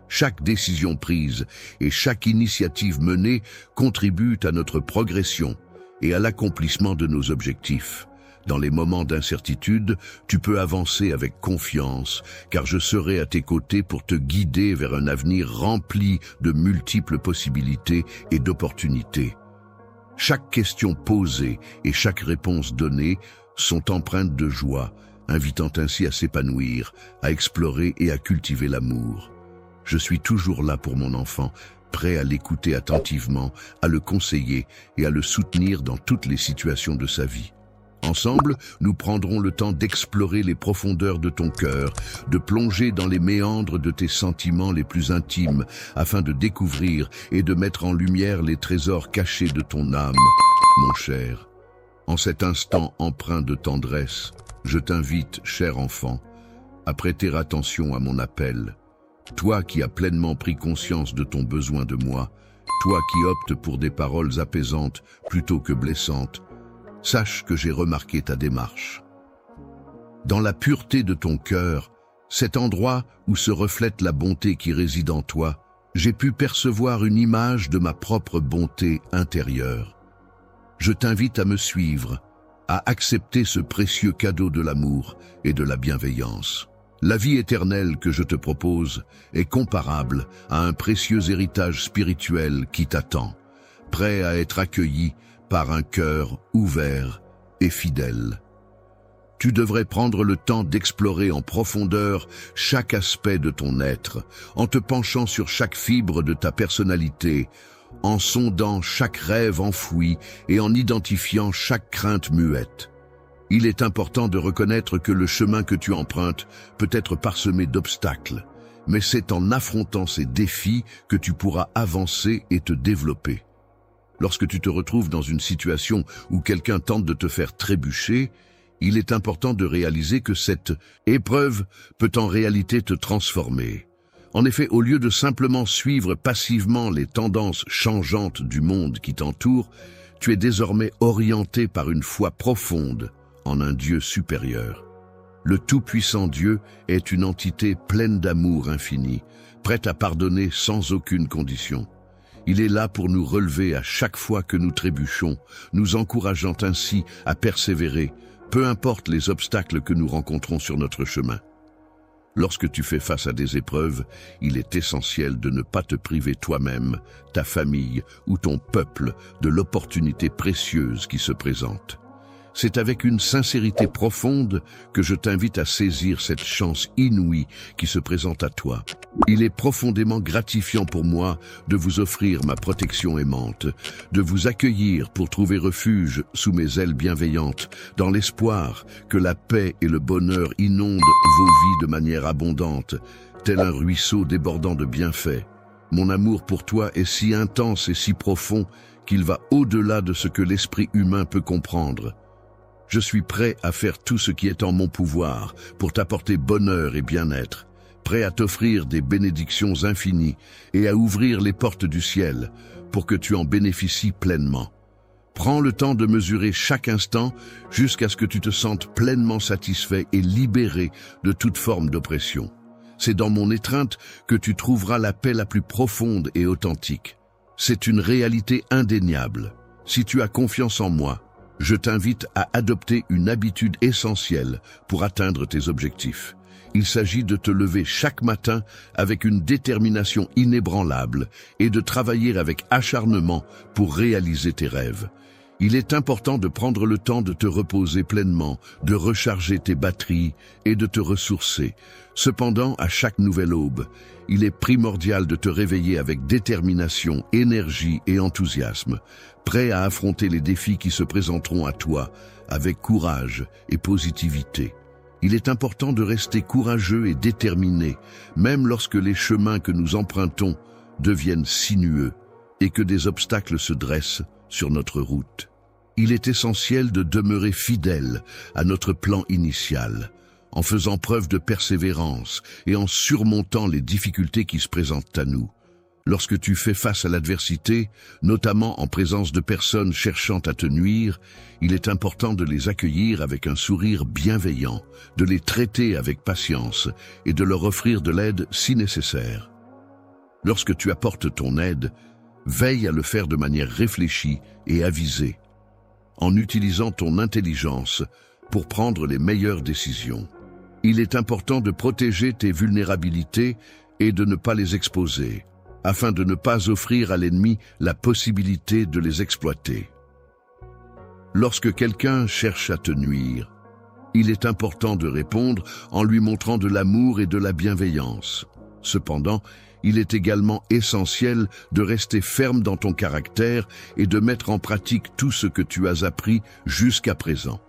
Chaque décision prise et chaque initiative menée contribuent à notre progression et à l'accomplissement de nos objectifs. Dans les moments d'incertitude, tu peux avancer avec confiance, car je serai à tes côtés pour te guider vers un avenir rempli de multiples possibilités et d'opportunités. Chaque question posée et chaque réponse donnée sont empreintes de joie, invitant ainsi à s'épanouir, à explorer et à cultiver l'amour. Je suis toujours là pour mon enfant, prêt à l'écouter attentivement, à le conseiller et à le soutenir dans toutes les situations de sa vie. Ensemble, nous prendrons le temps d'explorer les profondeurs de ton cœur, de plonger dans les méandres de tes sentiments les plus intimes, afin de découvrir et de mettre en lumière les trésors cachés de ton âme, mon cher. En cet instant empreint de tendresse, je t'invite, cher enfant, à prêter attention à mon appel. Toi qui as pleinement pris conscience de ton besoin de moi, toi qui optes pour des paroles apaisantes plutôt que blessantes, sache que j'ai remarqué ta démarche. Dans la pureté de ton cœur, cet endroit où se reflète la bonté qui réside en toi, j'ai pu percevoir une image de ma propre bonté intérieure. Je t'invite à me suivre, à accepter ce précieux cadeau de l'amour et de la bienveillance. La vie éternelle que je te propose est comparable à un précieux héritage spirituel qui t'attend, prêt à être accueilli par un cœur ouvert et fidèle. Tu devrais prendre le temps d'explorer en profondeur chaque aspect de ton être, en te penchant sur chaque fibre de ta personnalité, en sondant chaque rêve enfoui et en identifiant chaque crainte muette. Il est important de reconnaître que le chemin que tu empruntes peut être parsemé d'obstacles, mais c'est en affrontant ces défis que tu pourras avancer et te développer. Lorsque tu te retrouves dans une situation où quelqu'un tente de te faire trébucher, il est important de réaliser que cette épreuve peut en réalité te transformer. En effet, au lieu de simplement suivre passivement les tendances changeantes du monde qui t'entoure, tu es désormais orienté par une foi profonde en un Dieu supérieur. Le tout-puissant Dieu est une entité pleine d'amour infini, prête à pardonner sans aucune condition. Il est là pour nous relever à chaque fois que nous trébuchons, nous encourageant ainsi à persévérer, peu importe les obstacles que nous rencontrons sur notre chemin. Lorsque tu fais face à des épreuves, il est essentiel de ne pas te priver toi-même, ta famille ou ton peuple de l'opportunité précieuse qui se présente. C'est avec une sincérité profonde que je t'invite à saisir cette chance inouïe qui se présente à toi. Il est profondément gratifiant pour moi de vous offrir ma protection aimante, de vous accueillir pour trouver refuge sous mes ailes bienveillantes, dans l'espoir que la paix et le bonheur inondent vos vies de manière abondante, tel un ruisseau débordant de bienfaits. Mon amour pour toi est si intense et si profond qu'il va au-delà de ce que l'esprit humain peut comprendre. Je suis prêt à faire tout ce qui est en mon pouvoir pour t'apporter bonheur et bien-être, prêt à t'offrir des bénédictions infinies et à ouvrir les portes du ciel pour que tu en bénéficies pleinement. Prends le temps de mesurer chaque instant jusqu'à ce que tu te sentes pleinement satisfait et libéré de toute forme d'oppression. C'est dans mon étreinte que tu trouveras la paix la plus profonde et authentique. C'est une réalité indéniable. Si tu as confiance en moi, je t'invite à adopter une habitude essentielle pour atteindre tes objectifs. Il s'agit de te lever chaque matin avec une détermination inébranlable et de travailler avec acharnement pour réaliser tes rêves. Il est important de prendre le temps de te reposer pleinement, de recharger tes batteries et de te ressourcer. Cependant, à chaque nouvelle aube, il est primordial de te réveiller avec détermination, énergie et enthousiasme, prêt à affronter les défis qui se présenteront à toi avec courage et positivité. Il est important de rester courageux et déterminé, même lorsque les chemins que nous empruntons deviennent sinueux et que des obstacles se dressent sur notre route. Il est essentiel de demeurer fidèle à notre plan initial, en faisant preuve de persévérance et en surmontant les difficultés qui se présentent à nous. Lorsque tu fais face à l'adversité, notamment en présence de personnes cherchant à te nuire, il est important de les accueillir avec un sourire bienveillant, de les traiter avec patience et de leur offrir de l'aide si nécessaire. Lorsque tu apportes ton aide, veille à le faire de manière réfléchie et avisée, en utilisant ton intelligence pour prendre les meilleures décisions. Il est important de protéger tes vulnérabilités et de ne pas les exposer, afin de ne pas offrir à l'ennemi la possibilité de les exploiter. Lorsque quelqu'un cherche à te nuire, il est important de répondre en lui montrant de l'amour et de la bienveillance. Cependant, il est également essentiel de rester ferme dans ton caractère et de mettre en pratique tout ce que tu as appris jusqu'à présent.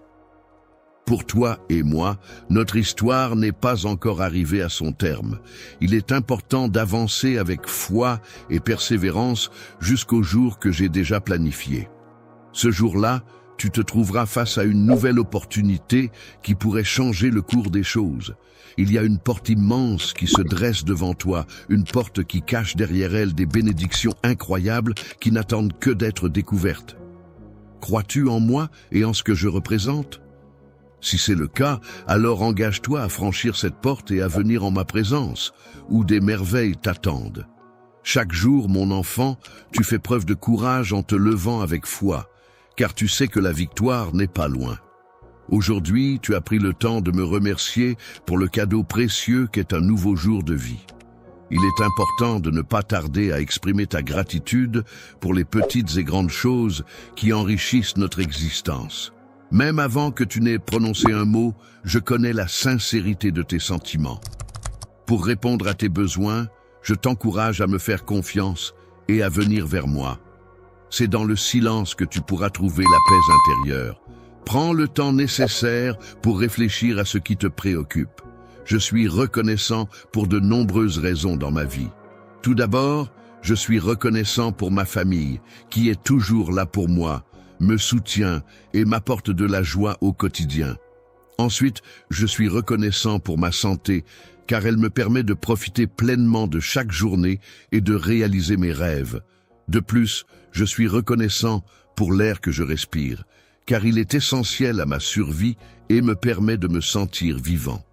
Pour toi et moi, notre histoire n'est pas encore arrivée à son terme. Il est important d'avancer avec foi et persévérance jusqu'au jour que j'ai déjà planifié. Ce jour-là, tu te trouveras face à une nouvelle opportunité qui pourrait changer le cours des choses. Il y a une porte immense qui se dresse devant toi, une porte qui cache derrière elle des bénédictions incroyables qui n'attendent que d'être découvertes. Crois-tu en moi et en ce que je représente ? Si c'est le cas, alors engage-toi à franchir cette porte et à venir en ma présence, où des merveilles t'attendent. Chaque jour, mon enfant, tu fais preuve de courage en te levant avec foi, car tu sais que la victoire n'est pas loin. Aujourd'hui, tu as pris le temps de me remercier pour le cadeau précieux qu'est un nouveau jour de vie. Il est important de ne pas tarder à exprimer ta gratitude pour les petites et grandes choses qui enrichissent notre existence. Même avant que tu n'aies prononcé un mot, je connais la sincérité de tes sentiments. Pour répondre à tes besoins, je t'encourage à me faire confiance et à venir vers moi. C'est dans le silence que tu pourras trouver la paix intérieure. Prends le temps nécessaire pour réfléchir à ce qui te préoccupe. Je suis reconnaissant pour de nombreuses raisons dans ma vie. Tout d'abord, je suis reconnaissant pour ma famille, qui est toujours là pour moi, me soutient et m'apporte de la joie au quotidien. Ensuite, je suis reconnaissant pour ma santé, car elle me permet de profiter pleinement de chaque journée et de réaliser mes rêves. De plus, je suis reconnaissant pour l'air que je respire, car il est essentiel à ma survie et me permet de me sentir vivant.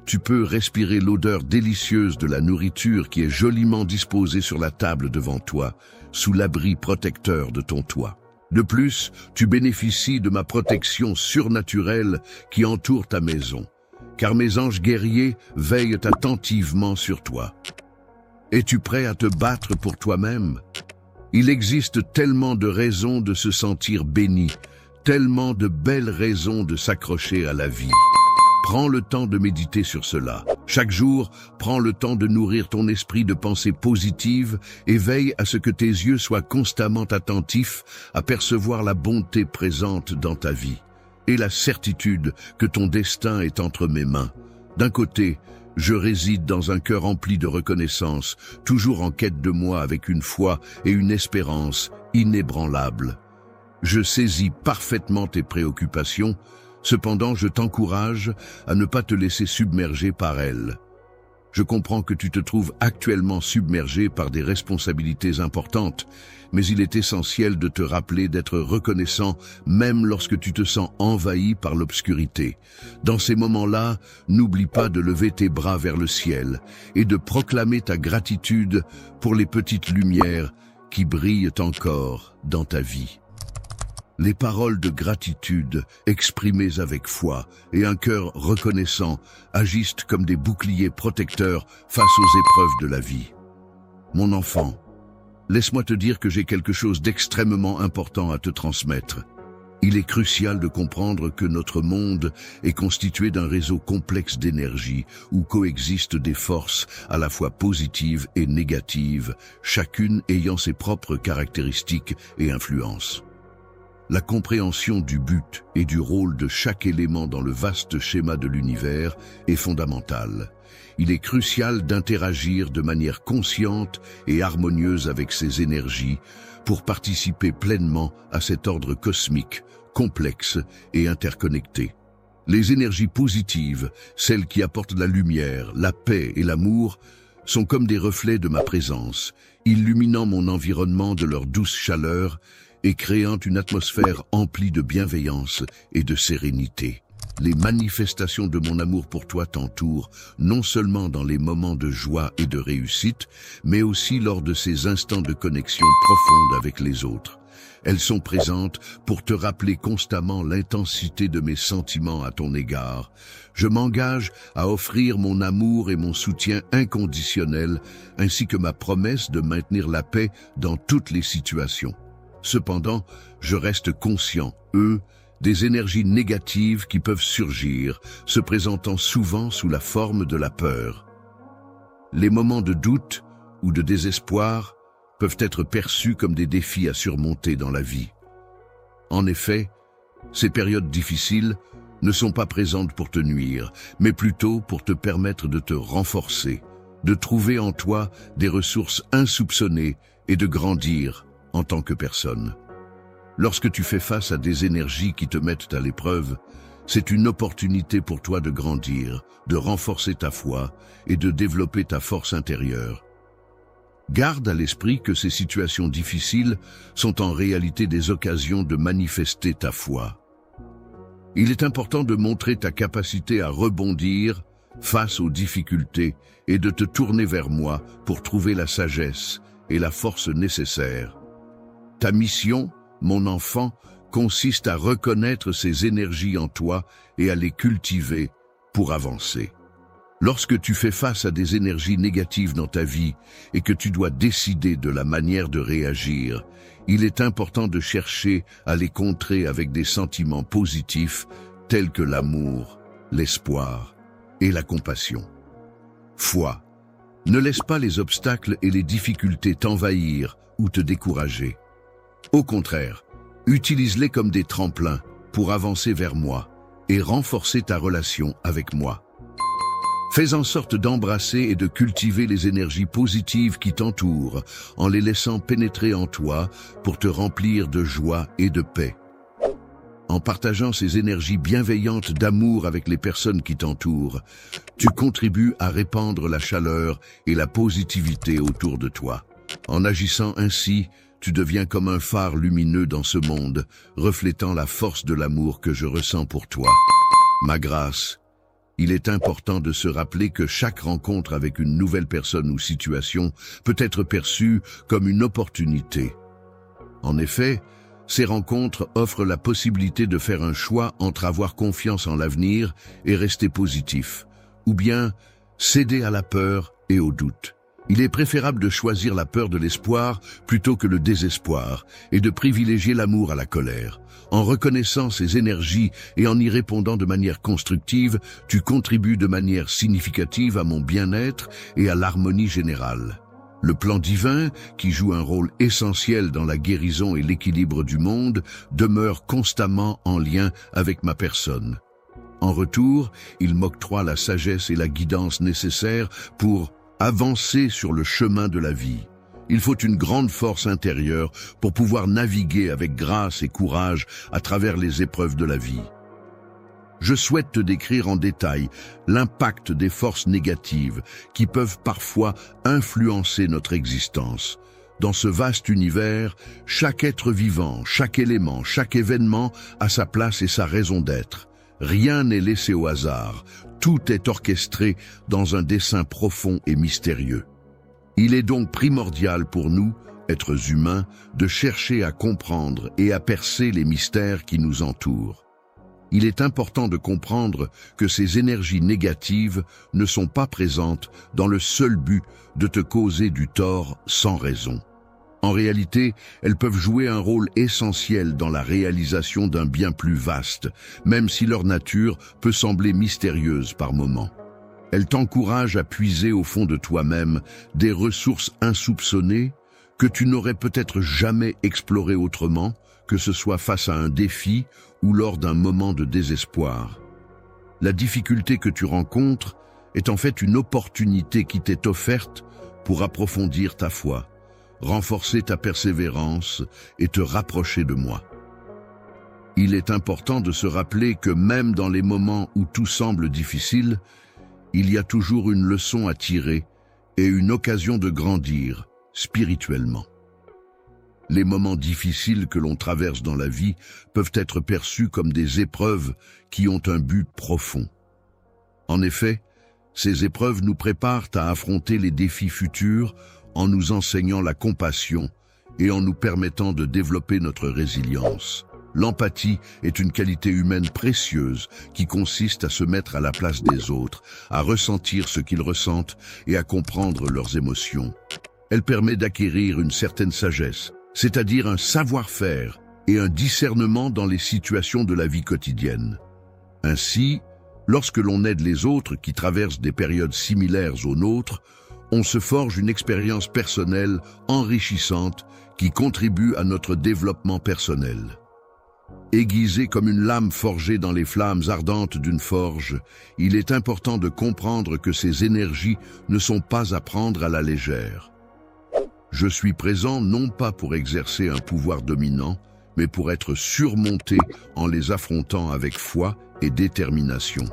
Tu peux respirer l'odeur délicieuse de la nourriture qui est joliment disposée sur la table devant toi, sous l'abri protecteur de ton toit. De plus, tu bénéficies de ma protection surnaturelle qui entoure ta maison, car mes anges guerriers veillent attentivement sur toi. Es-tu prêt à te battre pour toi-même? Il existe tellement de raisons de se sentir béni, tellement de belles raisons de s'accrocher à la vie. Prends le temps de méditer sur cela. Chaque jour, prends le temps de nourrir ton esprit de pensées positives et veille à ce que tes yeux soient constamment attentifs à percevoir la bonté présente dans ta vie et la certitude que ton destin est entre mes mains. D'un côté, je réside dans un cœur empli de reconnaissance, toujours en quête de moi avec une foi et une espérance inébranlables. Je saisis parfaitement tes préoccupations. Cependant, je t'encourage à ne pas te laisser submerger par elles. Je comprends que tu te trouves actuellement submergé par des responsabilités importantes, mais il est essentiel de te rappeler d'être reconnaissant même lorsque tu te sens envahi par l'obscurité. Dans ces moments-là, n'oublie pas de lever tes bras vers le ciel et de proclamer ta gratitude pour les petites lumières qui brillent encore dans ta vie. Les paroles de gratitude, exprimées avec foi et un cœur reconnaissant, agissent comme des boucliers protecteurs face aux épreuves de la vie. Mon enfant, laisse-moi te dire que j'ai quelque chose d'extrêmement important à te transmettre. Il est crucial de comprendre que notre monde est constitué d'un réseau complexe d'énergie où coexistent des forces à la fois positives et négatives, chacune ayant ses propres caractéristiques et influences. La compréhension du but et du rôle de chaque élément dans le vaste schéma de l'univers est fondamentale. Il est crucial d'interagir de manière consciente et harmonieuse avec ces énergies pour participer pleinement à cet ordre cosmique, complexe et interconnecté. Les énergies positives, celles qui apportent la lumière, la paix et l'amour, sont comme des reflets de ma présence, illuminant mon environnement de leur douce chaleur et créant une atmosphère emplie de bienveillance et de sérénité. Les manifestations de mon amour pour toi t'entourent, non seulement dans les moments de joie et de réussite, mais aussi lors de ces instants de connexion profonde avec les autres. Elles sont présentes pour te rappeler constamment l'intensité de mes sentiments à ton égard. Je m'engage à offrir mon amour et mon soutien inconditionnel, ainsi que ma promesse de maintenir la paix dans toutes les situations. Cependant, je reste conscient, des énergies négatives qui peuvent surgir, se présentant souvent sous la forme de la peur. Les moments de doute ou de désespoir peuvent être perçus comme des défis à surmonter dans la vie. En effet, ces périodes difficiles ne sont pas présentes pour te nuire, mais plutôt pour te permettre de te renforcer, de trouver en toi des ressources insoupçonnées et de grandir en tant que personne. Lorsque tu fais face à des énergies qui te mettent à l'épreuve, c'est une opportunité pour toi de grandir, de renforcer ta foi et de développer ta force intérieure. Garde à l'esprit que ces situations difficiles sont en réalité des occasions de manifester ta foi. Il est important de montrer ta capacité à rebondir face aux difficultés et de te tourner vers moi pour trouver la sagesse et la force nécessaires. Ta mission, mon enfant, consiste à reconnaître ces énergies en toi et à les cultiver pour avancer. Lorsque tu fais face à des énergies négatives dans ta vie et que tu dois décider de la manière de réagir, il est important de chercher à les contrer avec des sentiments positifs tels que l'amour, l'espoir et la compassion. Foi. Ne laisse pas les obstacles et les difficultés t'envahir ou te décourager. Au contraire, utilise-les comme des tremplins pour avancer vers moi et renforcer ta relation avec moi. Fais en sorte d'embrasser et de cultiver les énergies positives qui t'entourent en les laissant pénétrer en toi pour te remplir de joie et de paix. En partageant ces énergies bienveillantes d'amour avec les personnes qui t'entourent, tu contribues à répandre la chaleur et la positivité autour de toi. En agissant ainsi, tu deviens comme un phare lumineux dans ce monde, reflétant la force de l'amour que je ressens pour toi. Ma grâce, il est important de se rappeler que chaque rencontre avec une nouvelle personne ou situation peut être perçue comme une opportunité. En effet, ces rencontres offrent la possibilité de faire un choix entre avoir confiance en l'avenir et rester positif, ou bien céder à la peur et au doute. Il est préférable de choisir la peur de l'espoir plutôt que le désespoir et de privilégier l'amour à la colère. En reconnaissant ces énergies et en y répondant de manière constructive, tu contribues de manière significative à mon bien-être et à l'harmonie générale. Le plan divin, qui joue un rôle essentiel dans la guérison et l'équilibre du monde, demeure constamment en lien avec ma personne. En retour, il m'octroie la sagesse et la guidance nécessaires pour avancer sur le chemin de la vie. Il faut une grande force intérieure pour pouvoir naviguer avec grâce et courage à travers les épreuves de la vie. Je souhaite te décrire en détail l'impact des forces négatives qui peuvent parfois influencer notre existence. Dans ce vaste univers, chaque être vivant, chaque élément, chaque événement a sa place et sa raison d'être. Rien n'est laissé au hasard, tout est orchestré dans un dessein profond et mystérieux. Il est donc primordial pour nous, êtres humains, de chercher à comprendre et à percer les mystères qui nous entourent. Il est important de comprendre que ces énergies négatives ne sont pas présentes dans le seul but de te causer du tort sans raison. En réalité, elles peuvent jouer un rôle essentiel dans la réalisation d'un bien plus vaste, même si leur nature peut sembler mystérieuse par moments. Elles t'encouragent à puiser au fond de toi-même des ressources insoupçonnées que tu n'aurais peut-être jamais explorées autrement, que ce soit face à un défi ou lors d'un moment de désespoir. La difficulté que tu rencontres est en fait une opportunité qui t'est offerte pour approfondir ta foi, renforcer ta persévérance et te rapprocher de moi. Il est important de se rappeler que même dans les moments où tout semble difficile, il y a toujours une leçon à tirer et une occasion de grandir spirituellement. Les moments difficiles que l'on traverse dans la vie peuvent être perçus comme des épreuves qui ont un but profond. En effet, ces épreuves nous préparent à affronter les défis futurs en nous enseignant la compassion et en nous permettant de développer notre résilience. L'empathie est une qualité humaine précieuse qui consiste à se mettre à la place des autres, à ressentir ce qu'ils ressentent et à comprendre leurs émotions. Elle permet d'acquérir une certaine sagesse, c'est-à-dire un savoir-faire et un discernement dans les situations de la vie quotidienne. Ainsi, lorsque l'on aide les autres qui traversent des périodes similaires aux nôtres, on se forge une expérience personnelle enrichissante qui contribue à notre développement personnel. Aiguisé comme une lame forgée dans les flammes ardentes d'une forge, il est important de comprendre que ces énergies ne sont pas à prendre à la légère. Je suis présent non pas pour exercer un pouvoir dominant, mais pour être surmonté en les affrontant avec foi et détermination.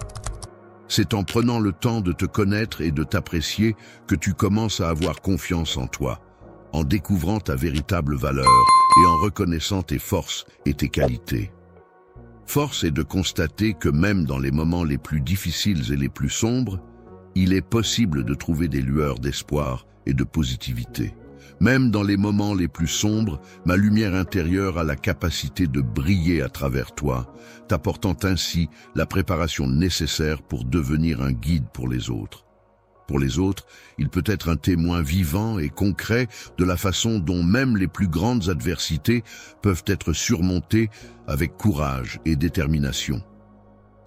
C'est en prenant le temps de te connaître et de t'apprécier que tu commences à avoir confiance en toi, en découvrant ta véritable valeur et en reconnaissant tes forces et tes qualités. Force est de constater que même dans les moments les plus difficiles et les plus sombres, il est possible de trouver des lueurs d'espoir et de positivité. Même dans les moments les plus sombres, ma lumière intérieure a la capacité de briller à travers toi, t'apportant ainsi la préparation nécessaire pour devenir un guide pour les autres. Pour les autres, il peut être un témoin vivant et concret de la façon dont même les plus grandes adversités peuvent être surmontées avec courage et détermination.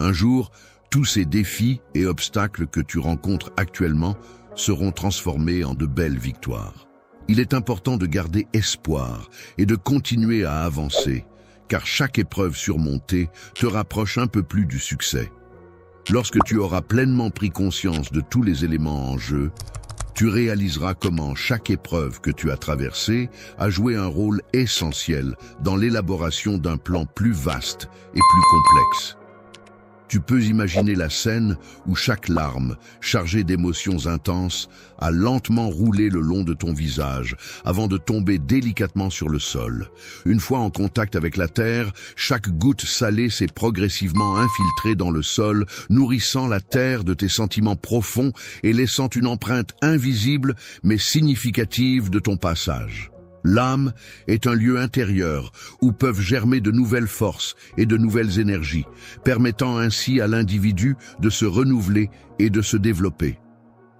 Un jour, tous ces défis et obstacles que tu rencontres actuellement seront transformés en de belles victoires. Il est important de garder espoir et de continuer à avancer, car chaque épreuve surmontée te rapproche un peu plus du succès. Lorsque tu auras pleinement pris conscience de tous les éléments en jeu, tu réaliseras comment chaque épreuve que tu as traversée a joué un rôle essentiel dans l'élaboration d'un plan plus vaste et plus complexe. Tu peux imaginer la scène où chaque larme, chargée d'émotions intenses, a lentement roulé le long de ton visage avant de tomber délicatement sur le sol. Une fois en contact avec la terre, chaque goutte salée s'est progressivement infiltrée dans le sol, nourrissant la terre de tes sentiments profonds et laissant une empreinte invisible mais significative de ton passage. L'âme est un lieu intérieur où peuvent germer de nouvelles forces et de nouvelles énergies, permettant ainsi à l'individu de se renouveler et de se développer.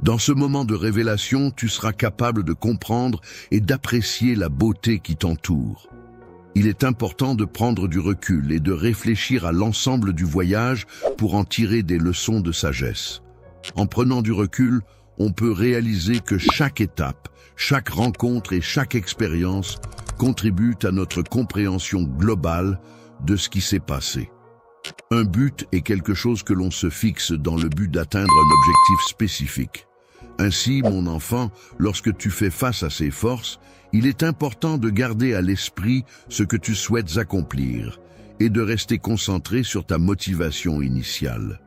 Dans ce moment de révélation, tu seras capable de comprendre et d'apprécier la beauté qui t'entoure. Il est important de prendre du recul et de réfléchir à l'ensemble du voyage pour en tirer des leçons de sagesse. En prenant du recul, on peut réaliser que chaque étape, chaque rencontre et chaque expérience contribuent à notre compréhension globale de ce qui s'est passé. Un but est quelque chose que l'on se fixe dans le but d'atteindre un objectif spécifique. Ainsi, mon enfant, lorsque tu fais face à ces forces, il est important de garder à l'esprit ce que tu souhaites accomplir et de rester concentré sur ta motivation initiale.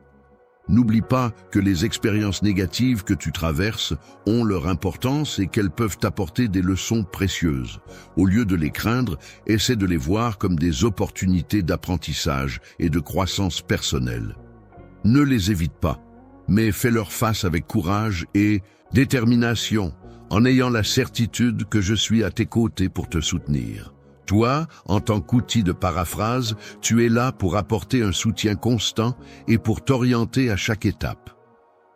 N'oublie pas que les expériences négatives que tu traverses ont leur importance et qu'elles peuvent t'apporter des leçons précieuses. Au lieu de les craindre, essaie de les voir comme des opportunités d'apprentissage et de croissance personnelle. Ne les évite pas, mais fais-leur face avec courage et détermination, en ayant la certitude que je suis à tes côtés pour te soutenir. Toi, en tant qu'outil de paraphrase, tu es là pour apporter un soutien constant et pour t'orienter à chaque étape.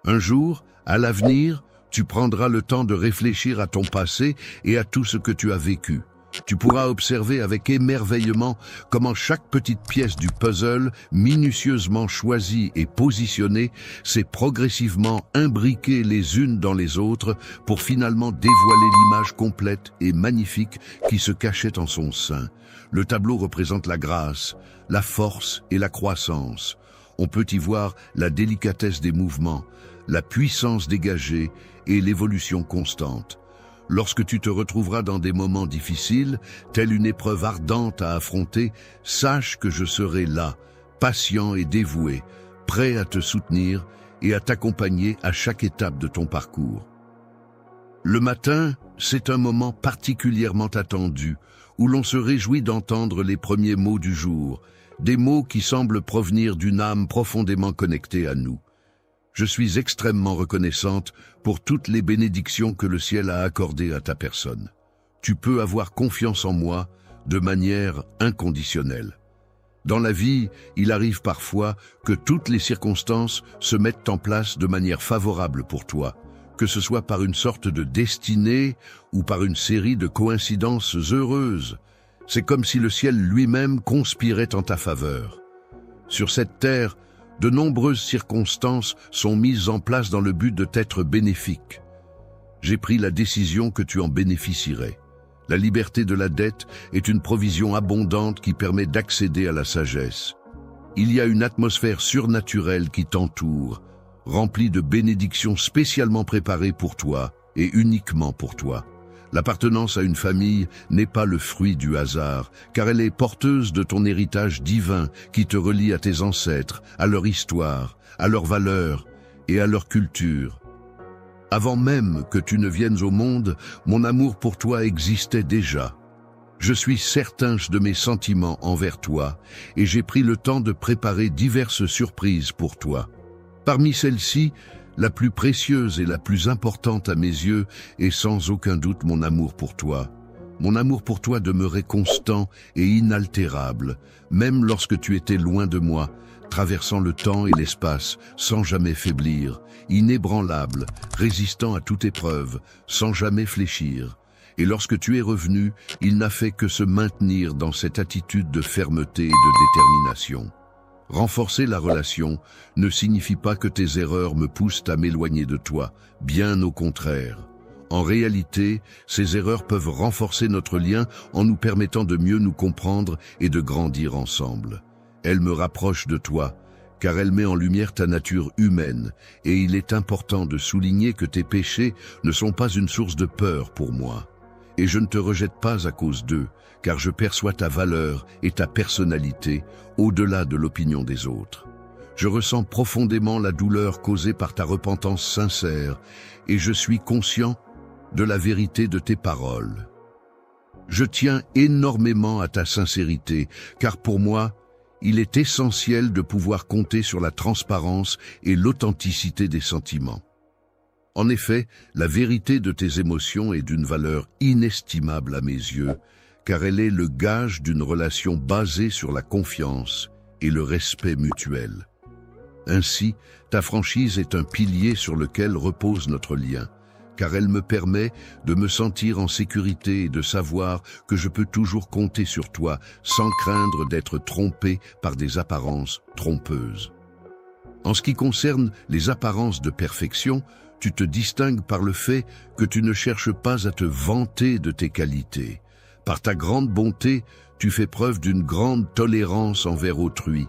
Un jour, à l'avenir, tu prendras le temps de réfléchir à ton passé et à tout ce que tu as vécu. Tu pourras observer avec émerveillement comment chaque petite pièce du puzzle, minutieusement choisie et positionnée, s'est progressivement imbriquée les unes dans les autres pour finalement dévoiler l'image complète et magnifique qui se cachait en son sein. Le tableau représente la grâce, la force et la croissance. On peut y voir la délicatesse des mouvements, la puissance dégagée et l'évolution constante. Lorsque tu te retrouveras dans des moments difficiles, telle une épreuve ardente à affronter, sache que je serai là, patient et dévoué, prêt à te soutenir et à t'accompagner à chaque étape de ton parcours. Le matin, c'est un moment particulièrement attendu, où l'on se réjouit d'entendre les premiers mots du jour, des mots qui semblent provenir d'une âme profondément connectée à nous. Je suis extrêmement reconnaissante pour toutes les bénédictions que le ciel a accordées à ta personne. Tu peux avoir confiance en moi de manière inconditionnelle. Dans la vie, il arrive parfois que toutes les circonstances se mettent en place de manière favorable pour toi, que ce soit par une sorte de destinée ou par une série de coïncidences heureuses. C'est comme si le ciel lui-même conspirait en ta faveur. Sur cette terre, de nombreuses circonstances sont mises en place dans le but de t'être bénéfiques. J'ai pris la décision que tu en bénéficierais. La liberté de la dette est une provision abondante qui permet d'accéder à la sagesse. Il y a une atmosphère surnaturelle qui t'entoure, remplie de bénédictions spécialement préparées pour toi et uniquement pour toi. L'appartenance à une famille n'est pas le fruit du hasard, car elle est porteuse de ton héritage divin qui te relie à tes ancêtres, à leur histoire, à leurs valeurs et à leur culture. Avant même que tu ne viennes au monde, mon amour pour toi existait déjà. Je suis certain de mes sentiments envers toi et j'ai pris le temps de préparer diverses surprises pour toi. Parmi celles-ci, la plus précieuse et la plus importante à mes yeux est sans aucun doute mon amour pour toi. Mon amour pour toi demeurait constant et inaltérable, même lorsque tu étais loin de moi, traversant le temps et l'espace sans jamais faiblir, inébranlable, résistant à toute épreuve, sans jamais fléchir. Et lorsque tu es revenu, il n'a fait que se maintenir dans cette attitude de fermeté et de détermination. Renforcer la relation ne signifie pas que tes erreurs me poussent à m'éloigner de toi, bien au contraire. En réalité, ces erreurs peuvent renforcer notre lien en nous permettant de mieux nous comprendre et de grandir ensemble. Elles me rapprochent de toi, car elle met en lumière ta nature humaine, et il est important de souligner que tes péchés ne sont pas une source de peur pour moi. Et je ne te rejette pas à cause d'eux, car je perçois ta valeur et ta personnalité au-delà de l'opinion des autres. Je ressens profondément la douleur causée par ta repentance sincère, et je suis conscient de la vérité de tes paroles. Je tiens énormément à ta sincérité, car pour moi, il est essentiel de pouvoir compter sur la transparence et l'authenticité des sentiments. En effet, la vérité de tes émotions est d'une valeur inestimable à mes yeux, car elle est le gage d'une relation basée sur la confiance et le respect mutuel. Ainsi, ta franchise est un pilier sur lequel repose notre lien, car elle me permet de me sentir en sécurité et de savoir que je peux toujours compter sur toi sans craindre d'être trompé par des apparences trompeuses. En ce qui concerne les apparences de perfection, tu te distingues par le fait que tu ne cherches pas à te vanter de tes qualités. Par ta grande bonté, tu fais preuve d'une grande tolérance envers autrui,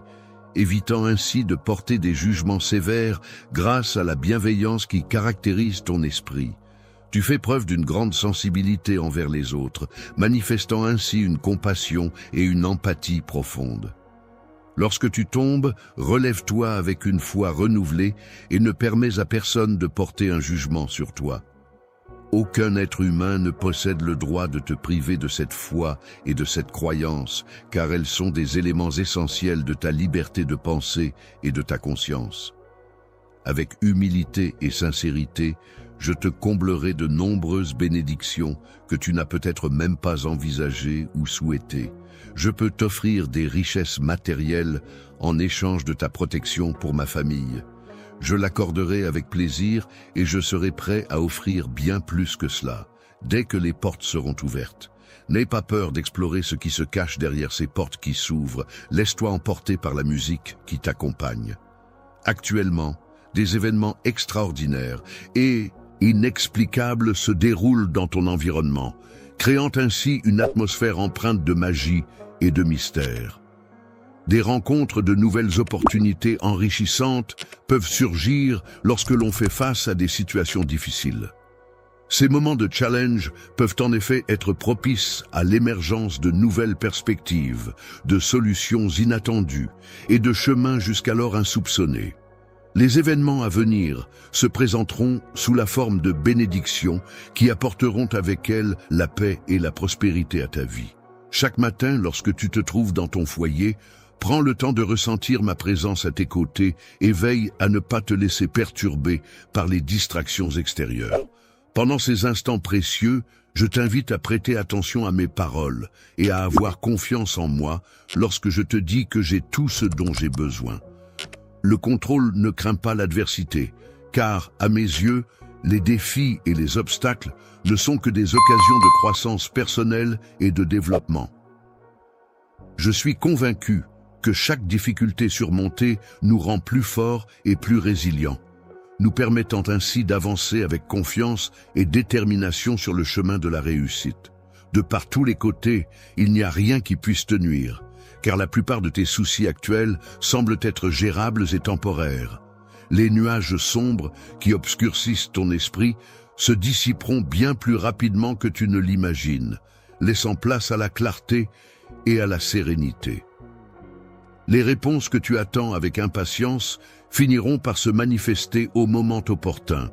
évitant ainsi de porter des jugements sévères grâce à la bienveillance qui caractérise ton esprit. Tu fais preuve d'une grande sensibilité envers les autres, manifestant ainsi une compassion et une empathie profonde. Lorsque tu tombes, relève-toi avec une foi renouvelée et ne permets à personne de porter un jugement sur toi. Aucun être humain ne possède le droit de te priver de cette foi et de cette croyance, car elles sont des éléments essentiels de ta liberté de penser et de ta conscience. Avec humilité et sincérité, je te comblerai de nombreuses bénédictions que tu n'as peut-être même pas envisagées ou souhaitées. Je peux t'offrir des richesses matérielles en échange de ta protection pour ma famille. Je l'accorderai avec plaisir et je serai prêt à offrir bien plus que cela, dès que les portes seront ouvertes. N'aie pas peur d'explorer ce qui se cache derrière ces portes qui s'ouvrent. Laisse-toi emporter par la musique qui t'accompagne. Actuellement, des événements extraordinaires et inexplicables se déroulent dans ton environnement, créant ainsi une atmosphère empreinte de magie et de mystère. Des rencontres de nouvelles opportunités enrichissantes peuvent surgir lorsque l'on fait face à des situations difficiles. Ces moments de challenge peuvent en effet être propices à l'émergence de nouvelles perspectives, de solutions inattendues et de chemins jusqu'alors insoupçonnés. Les événements à venir se présenteront sous la forme de bénédictions qui apporteront avec elles la paix et la prospérité à ta vie. Chaque matin, lorsque tu te trouves dans ton foyer, prends le temps de ressentir ma présence à tes côtés et veille à ne pas te laisser perturber par les distractions extérieures. Pendant ces instants précieux, je t'invite à prêter attention à mes paroles et à avoir confiance en moi lorsque je te dis que j'ai tout ce dont j'ai besoin. Le contrôle ne craint pas l'adversité, car, à mes yeux, les défis et les obstacles ne sont que des occasions de croissance personnelle et de développement. Je suis convaincu que chaque difficulté surmontée nous rend plus forts et plus résilients, nous permettant ainsi d'avancer avec confiance et détermination sur le chemin de la réussite. De par tous les côtés, il n'y a rien qui puisse te nuire, car la plupart de tes soucis actuels semblent être gérables et temporaires. Les nuages sombres qui obscurcissent ton esprit se dissiperont bien plus rapidement que tu ne l'imagines, laissant place à la clarté et à la sérénité. Les réponses que tu attends avec impatience finiront par se manifester au moment opportun,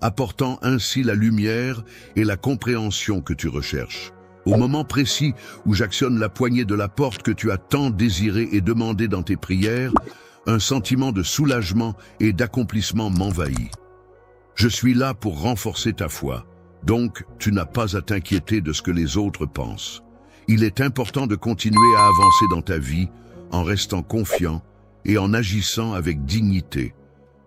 apportant ainsi la lumière et la compréhension que tu recherches. Au moment précis où j'actionne la poignée de la porte que tu as tant désirée et demandée dans tes prières, un sentiment de soulagement et d'accomplissement m'envahit. Je suis là pour renforcer ta foi, donc tu n'as pas à t'inquiéter de ce que les autres pensent. Il est important de continuer à avancer dans ta vie en restant confiant et en agissant avec dignité,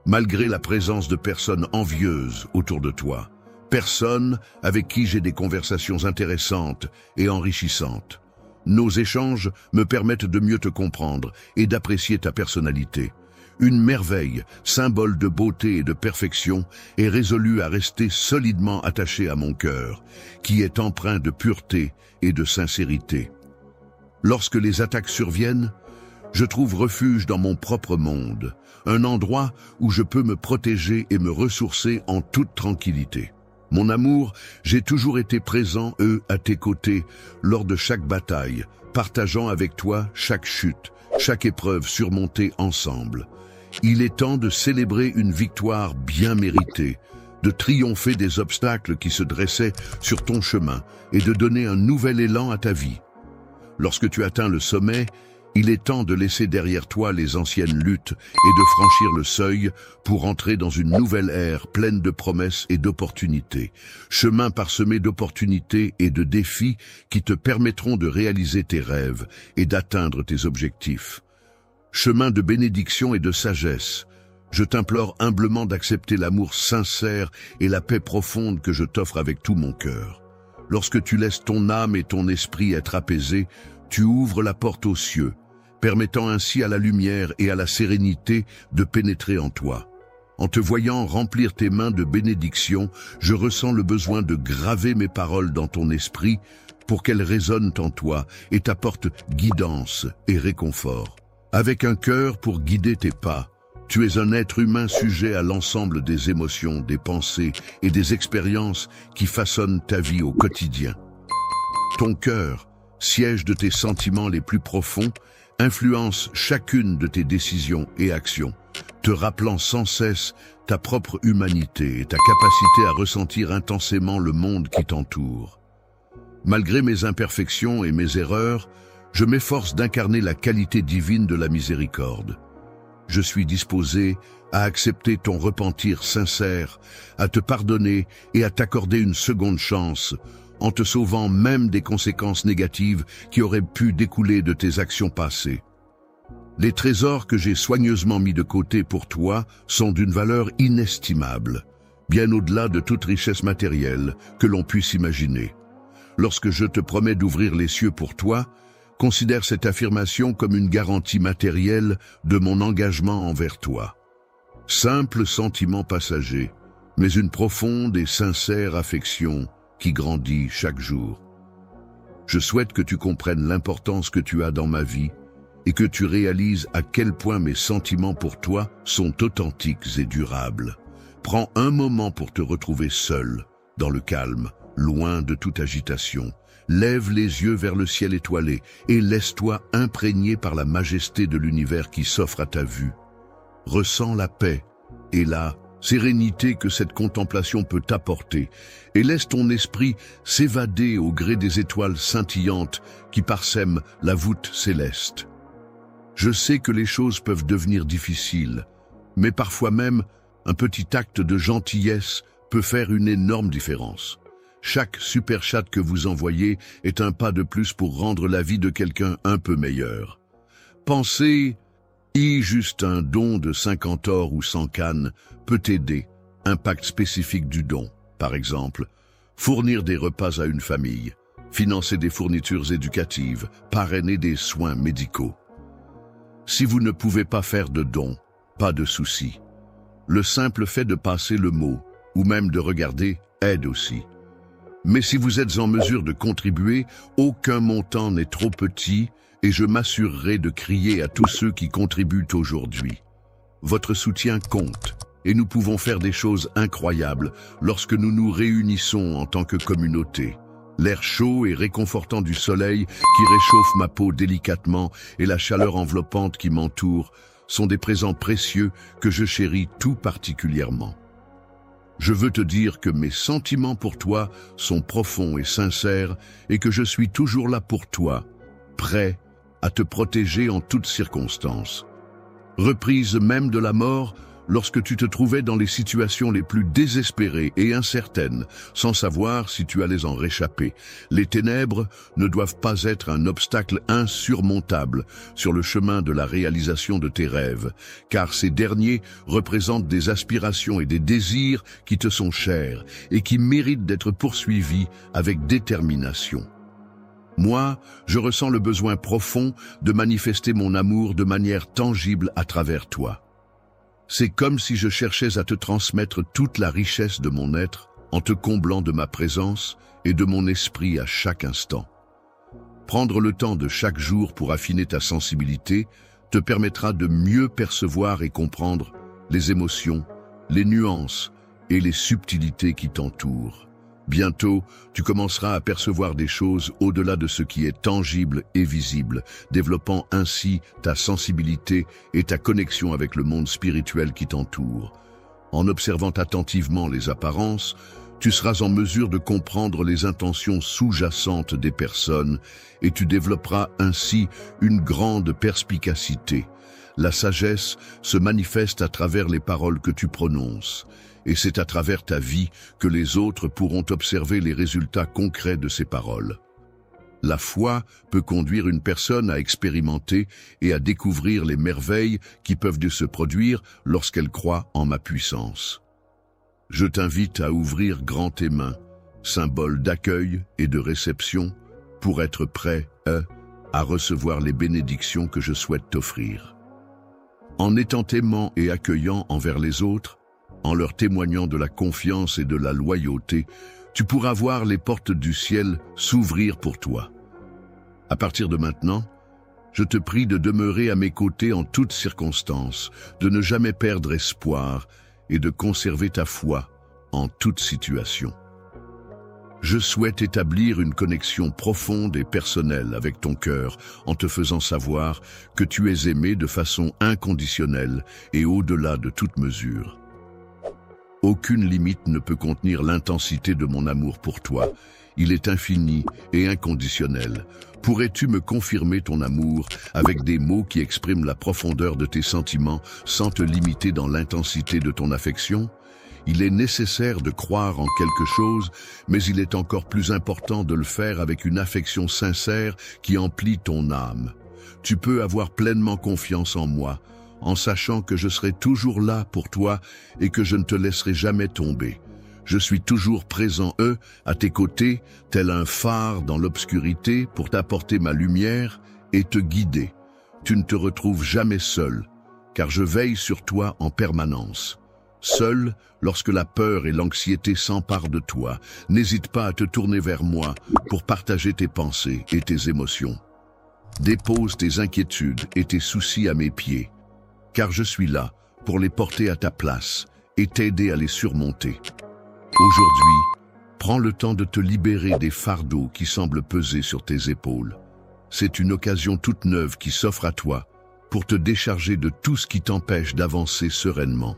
malgré la présence de personnes envieuses autour de toi, personnes avec qui j'ai des conversations intéressantes et enrichissantes. Nos échanges me permettent de mieux te comprendre et d'apprécier ta personnalité. Une merveille, symbole de beauté et de perfection, est résolue à rester solidement attachée à mon cœur, qui est empreint de pureté et de sincérité. Lorsque les attaques surviennent, je trouve refuge dans mon propre monde, un endroit où je peux me protéger et me ressourcer en toute tranquillité. Mon amour, j'ai toujours été présent, à tes côtés, lors de chaque bataille, partageant avec toi chaque chute, chaque épreuve surmontée ensemble. Il est temps de célébrer une victoire bien méritée, de triompher des obstacles qui se dressaient sur ton chemin et de donner un nouvel élan à ta vie. Lorsque tu atteins le sommet, il est temps de laisser derrière toi les anciennes luttes et de franchir le seuil pour entrer dans une nouvelle ère pleine de promesses et d'opportunités. Chemin parsemé d'opportunités et de défis qui te permettront de réaliser tes rêves et d'atteindre tes objectifs. Chemin de bénédiction et de sagesse. Je t'implore humblement d'accepter l'amour sincère et la paix profonde que je t'offre avec tout mon cœur. Lorsque tu laisses ton âme et ton esprit être apaisés, tu ouvres la porte aux cieux, permettant ainsi à la lumière et à la sérénité de pénétrer en toi. En te voyant remplir tes mains de bénédiction, je ressens le besoin de graver mes paroles dans ton esprit pour qu'elles résonnent en toi et t'apportent guidance et réconfort. Avec un cœur pour guider tes pas, tu es un être humain sujet à l'ensemble des émotions, des pensées et des expériences qui façonnent ta vie au quotidien. Ton cœur, siège de tes sentiments les plus profonds, influence chacune de tes décisions et actions, te rappelant sans cesse ta propre humanité et ta capacité à ressentir intensément le monde qui t'entoure. Malgré mes imperfections et mes erreurs, je m'efforce d'incarner la qualité divine de la miséricorde. Je suis disposé à accepter ton repentir sincère, à te pardonner et à t'accorder une seconde chance, en te sauvant même des conséquences négatives qui auraient pu découler de tes actions passées. Les trésors que j'ai soigneusement mis de côté pour toi sont d'une valeur inestimable, bien au-delà de toute richesse matérielle que l'on puisse imaginer. Lorsque je te promets d'ouvrir les cieux pour toi, considère cette affirmation comme une garantie matérielle de mon engagement envers toi. Simple sentiment passager, mais une profonde et sincère affection qui grandit chaque jour. Je souhaite que tu comprennes l'importance que tu as dans ma vie et que tu réalises à quel point mes sentiments pour toi sont authentiques et durables. Prends un moment pour te retrouver seul, dans le calme, loin de toute agitation. Lève les yeux vers le ciel étoilé et laisse-toi imprégner par la majesté de l'univers qui s'offre à ta vue. Ressens la paix et la sérénité que cette contemplation peut t'apporter et laisse ton esprit s'évader au gré des étoiles scintillantes qui parsèment la voûte céleste. Je sais que les choses peuvent devenir difficiles, mais parfois même un petit acte de gentillesse peut faire une énorme différence. Chaque super chat que vous envoyez est un pas de plus pour rendre la vie de quelqu'un un peu meilleure. Pensez, juste un don de 50 or ou 100 cannes peut aider. Impact spécifique du don, par exemple, fournir des repas à une famille, financer des fournitures éducatives, parrainer des soins médicaux. Si vous ne pouvez pas faire de dons, pas de souci. Le simple fait de passer le mot, ou même de regarder, aide aussi. Mais si vous êtes en mesure de contribuer, aucun montant n'est trop petit et je m'assurerai de crier à tous ceux qui contribuent aujourd'hui. Votre soutien compte et nous pouvons faire des choses incroyables lorsque nous nous réunissons en tant que communauté. L'air chaud et réconfortant du soleil qui réchauffe ma peau délicatement et la chaleur enveloppante qui m'entoure sont des présents précieux que je chéris tout particulièrement. Je veux te dire que mes sentiments pour toi sont profonds et sincères et que je suis toujours là pour toi, prêt à te protéger en toutes circonstances. Reprise même de la mort, lorsque tu te trouvais dans les situations les plus désespérées et incertaines, sans savoir si tu allais en réchapper. Les ténèbres ne doivent pas être un obstacle insurmontable sur le chemin de la réalisation de tes rêves, car ces derniers représentent des aspirations et des désirs qui te sont chers et qui méritent d'être poursuivis avec détermination. Moi, je ressens le besoin profond de manifester mon amour de manière tangible à travers toi. C'est comme si je cherchais à te transmettre toute la richesse de mon être en te comblant de ma présence et de mon esprit à chaque instant. Prendre le temps de chaque jour pour affiner ta sensibilité te permettra de mieux percevoir et comprendre les émotions, les nuances et les subtilités qui t'entourent. Bientôt, tu commenceras à percevoir des choses au-delà de ce qui est tangible et visible, développant ainsi ta sensibilité et ta connexion avec le monde spirituel qui t'entoure. En observant attentivement les apparences, tu seras en mesure de comprendre les intentions sous-jacentes des personnes et tu développeras ainsi une grande perspicacité. La sagesse se manifeste à travers les paroles que tu prononces. Et c'est à travers ta vie que les autres pourront observer les résultats concrets de ces paroles. La foi peut conduire une personne à expérimenter et à découvrir les merveilles qui peuvent se produire lorsqu'elle croit en ma puissance. Je t'invite à ouvrir grand tes mains, symbole d'accueil et de réception, pour être prêt à recevoir les bénédictions que je souhaite t'offrir. En étant aimant et accueillant envers les autres, en leur témoignant de la confiance et de la loyauté, tu pourras voir les portes du ciel s'ouvrir pour toi. À partir de maintenant, je te prie de demeurer à mes côtés en toutes circonstances, de ne jamais perdre espoir et de conserver ta foi en toute situation. Je souhaite établir une connexion profonde et personnelle avec ton cœur en te faisant savoir que tu es aimé de façon inconditionnelle et au-delà de toute mesure. Aucune limite ne peut contenir l'intensité de mon amour pour toi. Il est infini et inconditionnel. Pourrais-tu me confirmer ton amour avec des mots qui expriment la profondeur de tes sentiments sans te limiter dans l'intensité de ton affection? Il est nécessaire de croire en quelque chose, mais il est encore plus important de le faire avec une affection sincère qui emplit ton âme. Tu peux avoir pleinement confiance en moi, en sachant que je serai toujours là pour toi et que je ne te laisserai jamais tomber. Je suis toujours présent, à tes côtés, tel un phare dans l'obscurité pour t'apporter ma lumière et te guider. Tu ne te retrouves jamais seul, car je veille sur toi en permanence. Seul, lorsque la peur et l'anxiété s'emparent de toi, n'hésite pas à te tourner vers moi pour partager tes pensées et tes émotions. Dépose tes inquiétudes et tes soucis à mes pieds, car je suis là pour les porter à ta place et t'aider à les surmonter. Aujourd'hui, prends le temps de te libérer des fardeaux qui semblent peser sur tes épaules. C'est une occasion toute neuve qui s'offre à toi pour te décharger de tout ce qui t'empêche d'avancer sereinement.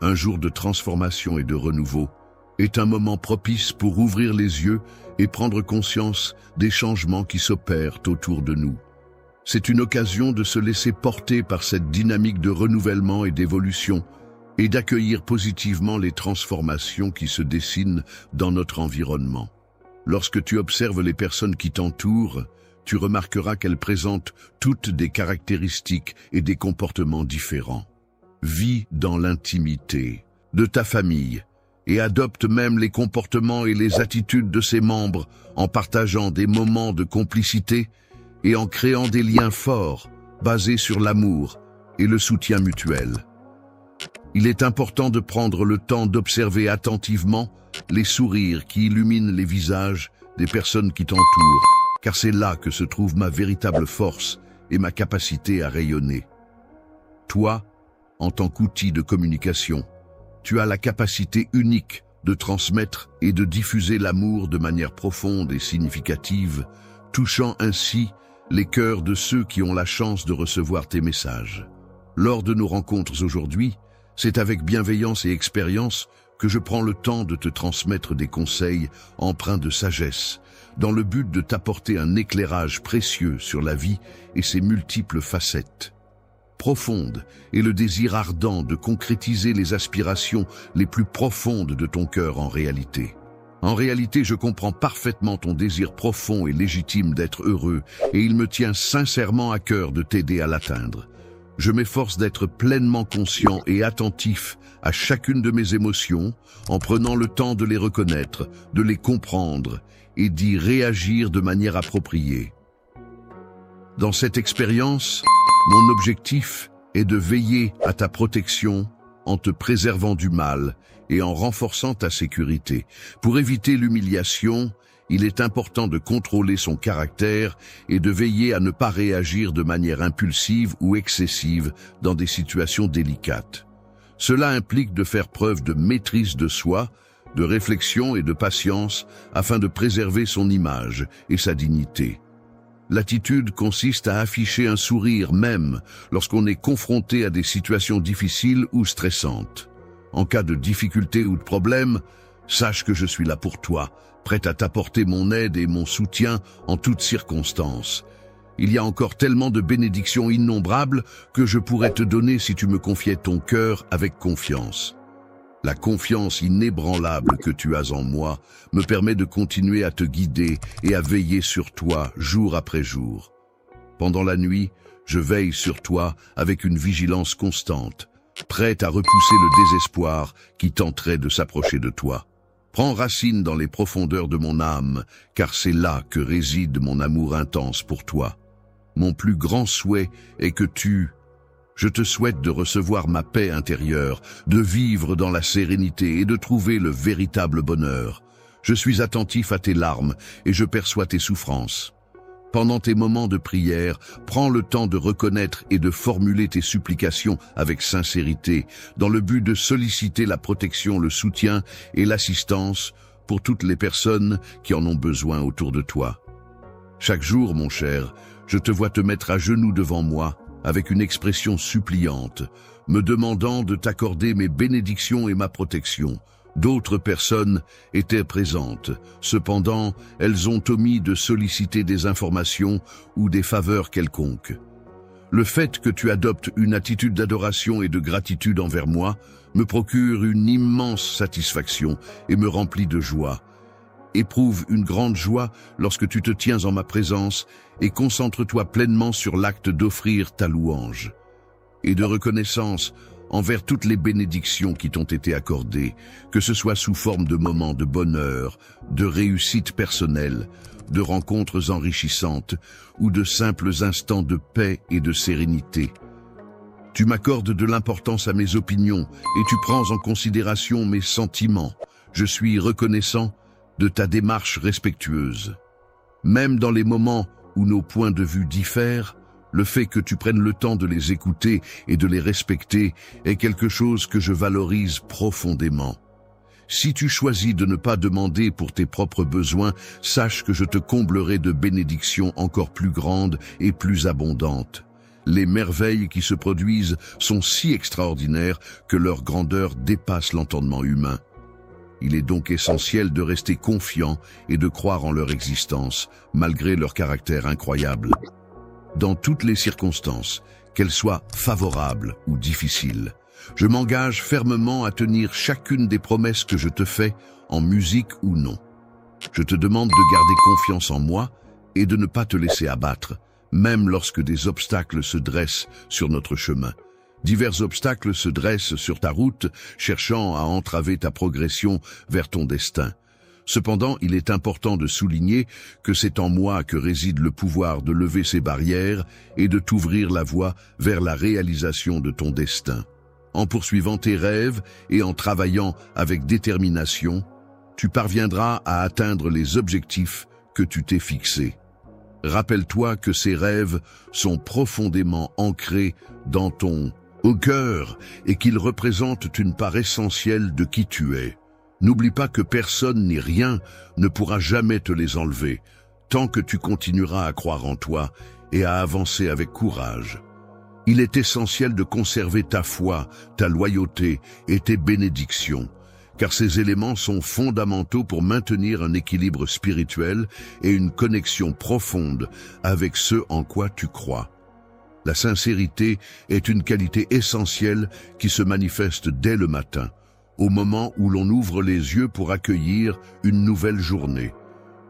Un jour de transformation et de renouveau est un moment propice pour ouvrir les yeux et prendre conscience des changements qui s'opèrent autour de nous. C'est une occasion de se laisser porter par cette dynamique de renouvellement et d'évolution et d'accueillir positivement les transformations qui se dessinent dans notre environnement. Lorsque tu observes les personnes qui t'entourent, tu remarqueras qu'elles présentent toutes des caractéristiques et des comportements différents. Vis dans l'intimité de ta famille et adopte même les comportements et les attitudes de ses membres en partageant des moments de complicité et en créant des liens forts basés sur l'amour et le soutien mutuel. Il est important de prendre le temps d'observer attentivement les sourires qui illuminent les visages des personnes qui t'entourent, car c'est là que se trouve ma véritable force et ma capacité à rayonner. Toi, en tant qu'outil de communication, tu as la capacité unique de transmettre et de diffuser l'amour de manière profonde et significative, touchant ainsi les cœurs de ceux qui ont la chance de recevoir tes messages. Lors de nos rencontres aujourd'hui, c'est avec bienveillance et expérience que je prends le temps de te transmettre des conseils empreints de sagesse, dans le but de t'apporter un éclairage précieux sur la vie et ses multiples facettes. Profonde et le désir ardent de concrétiser les aspirations les plus profondes de ton cœur en réalité. En réalité, je comprends parfaitement ton désir profond et légitime d'être heureux et il me tient sincèrement à cœur de t'aider à l'atteindre. Je m'efforce d'être pleinement conscient et attentif à chacune de mes émotions en prenant le temps de les reconnaître, de les comprendre et d'y réagir de manière appropriée. Dans cette expérience, mon objectif est de veiller à ta protection en te préservant du mal et en renforçant ta sécurité. Pour éviter l'humiliation, il est important de contrôler son caractère et de veiller à ne pas réagir de manière impulsive ou excessive dans des situations délicates. Cela implique de faire preuve de maîtrise de soi, de réflexion et de patience afin de préserver son image et sa dignité. L'attitude consiste à afficher un sourire même lorsqu'on est confronté à des situations difficiles ou stressantes. En cas de difficulté ou de problème, sache que je suis là pour toi, prêt à t'apporter mon aide et mon soutien en toutes circonstances. Il y a encore tellement de bénédictions innombrables que je pourrais te donner si tu me confiais ton cœur avec confiance. La confiance inébranlable que tu as en moi me permet de continuer à te guider et à veiller sur toi jour après jour. Pendant la nuit, je veille sur toi avec une vigilance constante, prête à repousser le désespoir qui tenterait de s'approcher de toi. Prends racine dans les profondeurs de mon âme, car c'est là que réside mon amour intense pour toi. Mon plus grand souhait est que Je te souhaite de recevoir ma paix intérieure, de vivre dans la sérénité et de trouver le véritable bonheur. Je suis attentif à tes larmes et je perçois tes souffrances. Pendant tes moments de prière, prends le temps de reconnaître et de formuler tes supplications avec sincérité, dans le but de solliciter la protection, le soutien et l'assistance pour toutes les personnes qui en ont besoin autour de toi. Chaque jour, mon cher, je te vois te mettre à genoux devant moi, avec une expression suppliante, me demandant de t'accorder mes bénédictions et ma protection. D'autres personnes étaient présentes. Cependant, elles ont omis de solliciter des informations ou des faveurs quelconques. Le fait que tu adoptes une attitude d'adoration et de gratitude envers moi me procure une immense satisfaction et me remplit de joie. Éprouve une grande joie lorsque tu te tiens en ma présence et concentre-toi pleinement sur l'acte d'offrir ta louange et de reconnaissance envers toutes les bénédictions qui t'ont été accordées, que ce soit sous forme de moments de bonheur, de réussite personnelle, de rencontres enrichissantes ou de simples instants de paix et de sérénité. Tu m'accordes de l'importance à mes opinions et tu prends en considération mes sentiments. Je suis reconnaissant de ta démarche respectueuse. Même dans les moments où nos points de vue diffèrent, le fait que tu prennes le temps de les écouter et de les respecter est quelque chose que je valorise profondément. Si tu choisis de ne pas demander pour tes propres besoins, sache que je te comblerai de bénédictions encore plus grandes et plus abondantes. Les merveilles qui se produisent sont si extraordinaires que leur grandeur dépasse l'entendement humain. Il est donc essentiel de rester confiant et de croire en leur existence, malgré leur caractère incroyable. Dans toutes les circonstances, qu'elles soient favorables ou difficiles, je m'engage fermement à tenir chacune des promesses que je te fais, en musique ou non. Je te demande de garder confiance en moi et de ne pas te laisser abattre, même lorsque des obstacles se dressent sur notre chemin. Divers obstacles se dressent sur ta route, cherchant à entraver ta progression vers ton destin. Cependant, il est important de souligner que c'est en moi que réside le pouvoir de lever ces barrières et de t'ouvrir la voie vers la réalisation de ton destin. En poursuivant tes rêves et en travaillant avec détermination, tu parviendras à atteindre les objectifs que tu t'es fixés. Rappelle-toi que ces rêves sont profondément ancrés dans ton cœur et qu'ils représentent une part essentielle de qui tu es. N'oublie pas que personne ni rien ne pourra jamais te les enlever, tant que tu continueras à croire en toi et à avancer avec courage. Il est essentiel de conserver ta foi, ta loyauté et tes bénédictions, car ces éléments sont fondamentaux pour maintenir un équilibre spirituel et une connexion profonde avec ce en quoi tu crois. La sincérité est une qualité essentielle qui se manifeste dès le matin, au moment où l'on ouvre les yeux pour accueillir une nouvelle journée.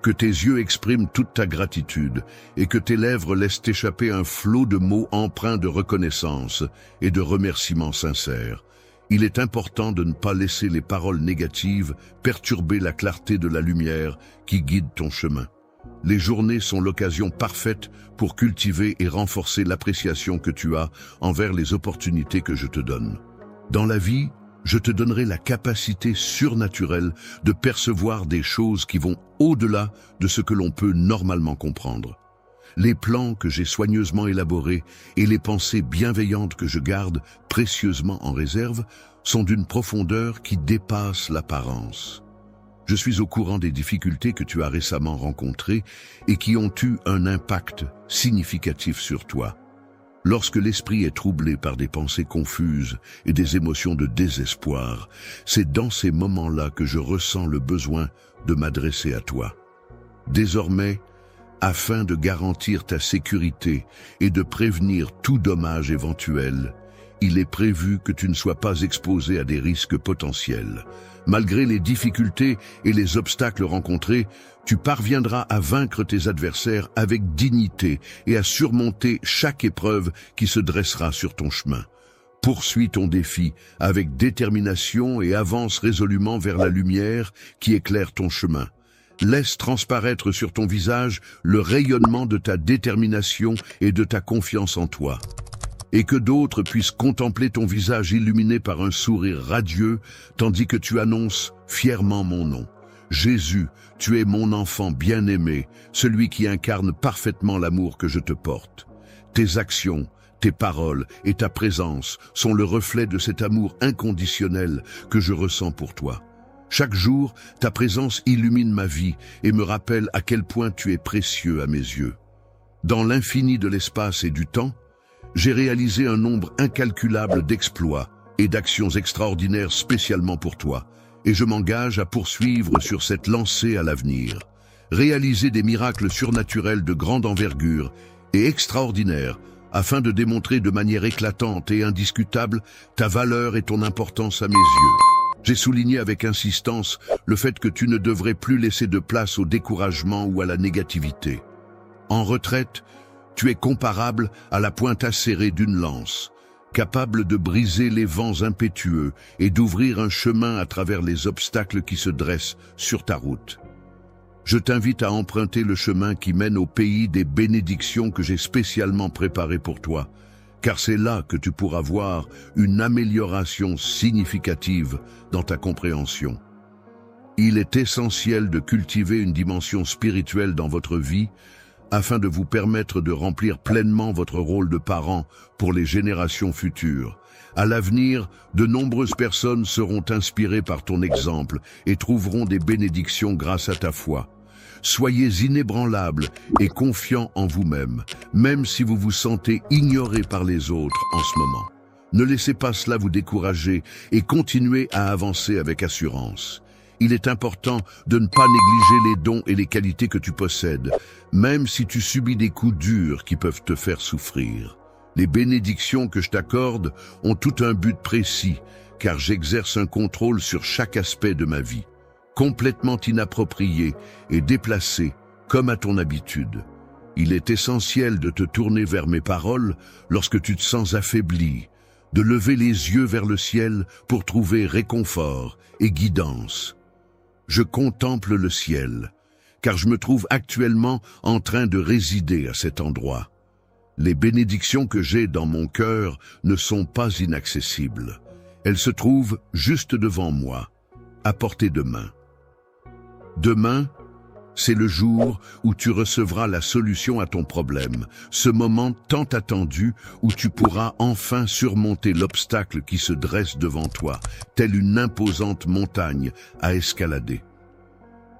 Que tes yeux expriment toute ta gratitude et que tes lèvres laissent échapper un flot de mots empreints de reconnaissance et de remerciements sincères. Il est important de ne pas laisser les paroles négatives perturber la clarté de la lumière qui guide ton chemin. Les journées sont l'occasion parfaite pour cultiver et renforcer l'appréciation que tu as envers les opportunités que je te donne. Dans la vie, je te donnerai la capacité surnaturelle de percevoir des choses qui vont au-delà de ce que l'on peut normalement comprendre. Les plans que j'ai soigneusement élaborés et les pensées bienveillantes que je garde précieusement en réserve sont d'une profondeur qui dépasse l'apparence. Je suis au courant des difficultés que tu as récemment rencontrées et qui ont eu un impact significatif sur toi. Lorsque l'esprit est troublé par des pensées confuses et des émotions de désespoir, c'est dans ces moments-là que je ressens le besoin de m'adresser à toi. Désormais, afin de garantir ta sécurité et de prévenir tout dommage éventuel, il est prévu que tu ne sois pas exposé à des risques potentiels. Malgré les difficultés et les obstacles rencontrés, tu parviendras à vaincre tes adversaires avec dignité et à surmonter chaque épreuve qui se dressera sur ton chemin. Poursuis ton défi avec détermination et avance résolument vers la lumière qui éclaire ton chemin. Laisse transparaître sur ton visage le rayonnement de ta détermination et de ta confiance en toi. Et que d'autres puissent contempler ton visage illuminé par un sourire radieux, tandis que tu annonces fièrement mon nom. Jésus, tu es mon enfant bien-aimé, celui qui incarne parfaitement l'amour que je te porte. Tes actions, tes paroles et ta présence sont le reflet de cet amour inconditionnel que je ressens pour toi. Chaque jour, ta présence illumine ma vie et me rappelle à quel point tu es précieux à mes yeux. Dans l'infini de l'espace et du temps, j'ai réalisé un nombre incalculable d'exploits et d'actions extraordinaires spécialement pour toi, et je m'engage à poursuivre sur cette lancée à l'avenir. Réaliser des miracles surnaturels de grande envergure et extraordinaires afin de démontrer de manière éclatante et indiscutable ta valeur et ton importance à mes yeux. J'ai souligné avec insistance le fait que tu ne devrais plus laisser de place au découragement ou à la négativité. En retraite, tu es comparable à la pointe acérée d'une lance, capable de briser les vents impétueux et d'ouvrir un chemin à travers les obstacles qui se dressent sur ta route. Je t'invite à emprunter le chemin qui mène au pays des bénédictions que j'ai spécialement préparé pour toi, car c'est là que tu pourras voir une amélioration significative dans ta compréhension. Il est essentiel de cultiver une dimension spirituelle dans votre vie afin de vous permettre de remplir pleinement votre rôle de parent pour les générations futures. À l'avenir, de nombreuses personnes seront inspirées par ton exemple et trouveront des bénédictions grâce à ta foi. Soyez inébranlables et confiants en vous-même, même si vous vous sentez ignoré par les autres en ce moment. Ne laissez pas cela vous décourager et continuez à avancer avec assurance. Il est important de ne pas négliger les dons et les qualités que tu possèdes, même si tu subis des coups durs qui peuvent te faire souffrir. Les bénédictions que je t'accorde ont tout un but précis, car j'exerce un contrôle sur chaque aspect de ma vie, complètement inapproprié et déplacé, comme à ton habitude. Il est essentiel de te tourner vers mes paroles lorsque tu te sens affaibli, de lever les yeux vers le ciel pour trouver réconfort et guidance. Je contemple le ciel, car je me trouve actuellement en train de résider à cet endroit. Les bénédictions que j'ai dans mon cœur ne sont pas inaccessibles. Elles se trouvent juste devant moi, à portée de main. Demain, c'est le jour où tu recevras la solution à ton problème, ce moment tant attendu où tu pourras enfin surmonter l'obstacle qui se dresse devant toi, telle une imposante montagne à escalader.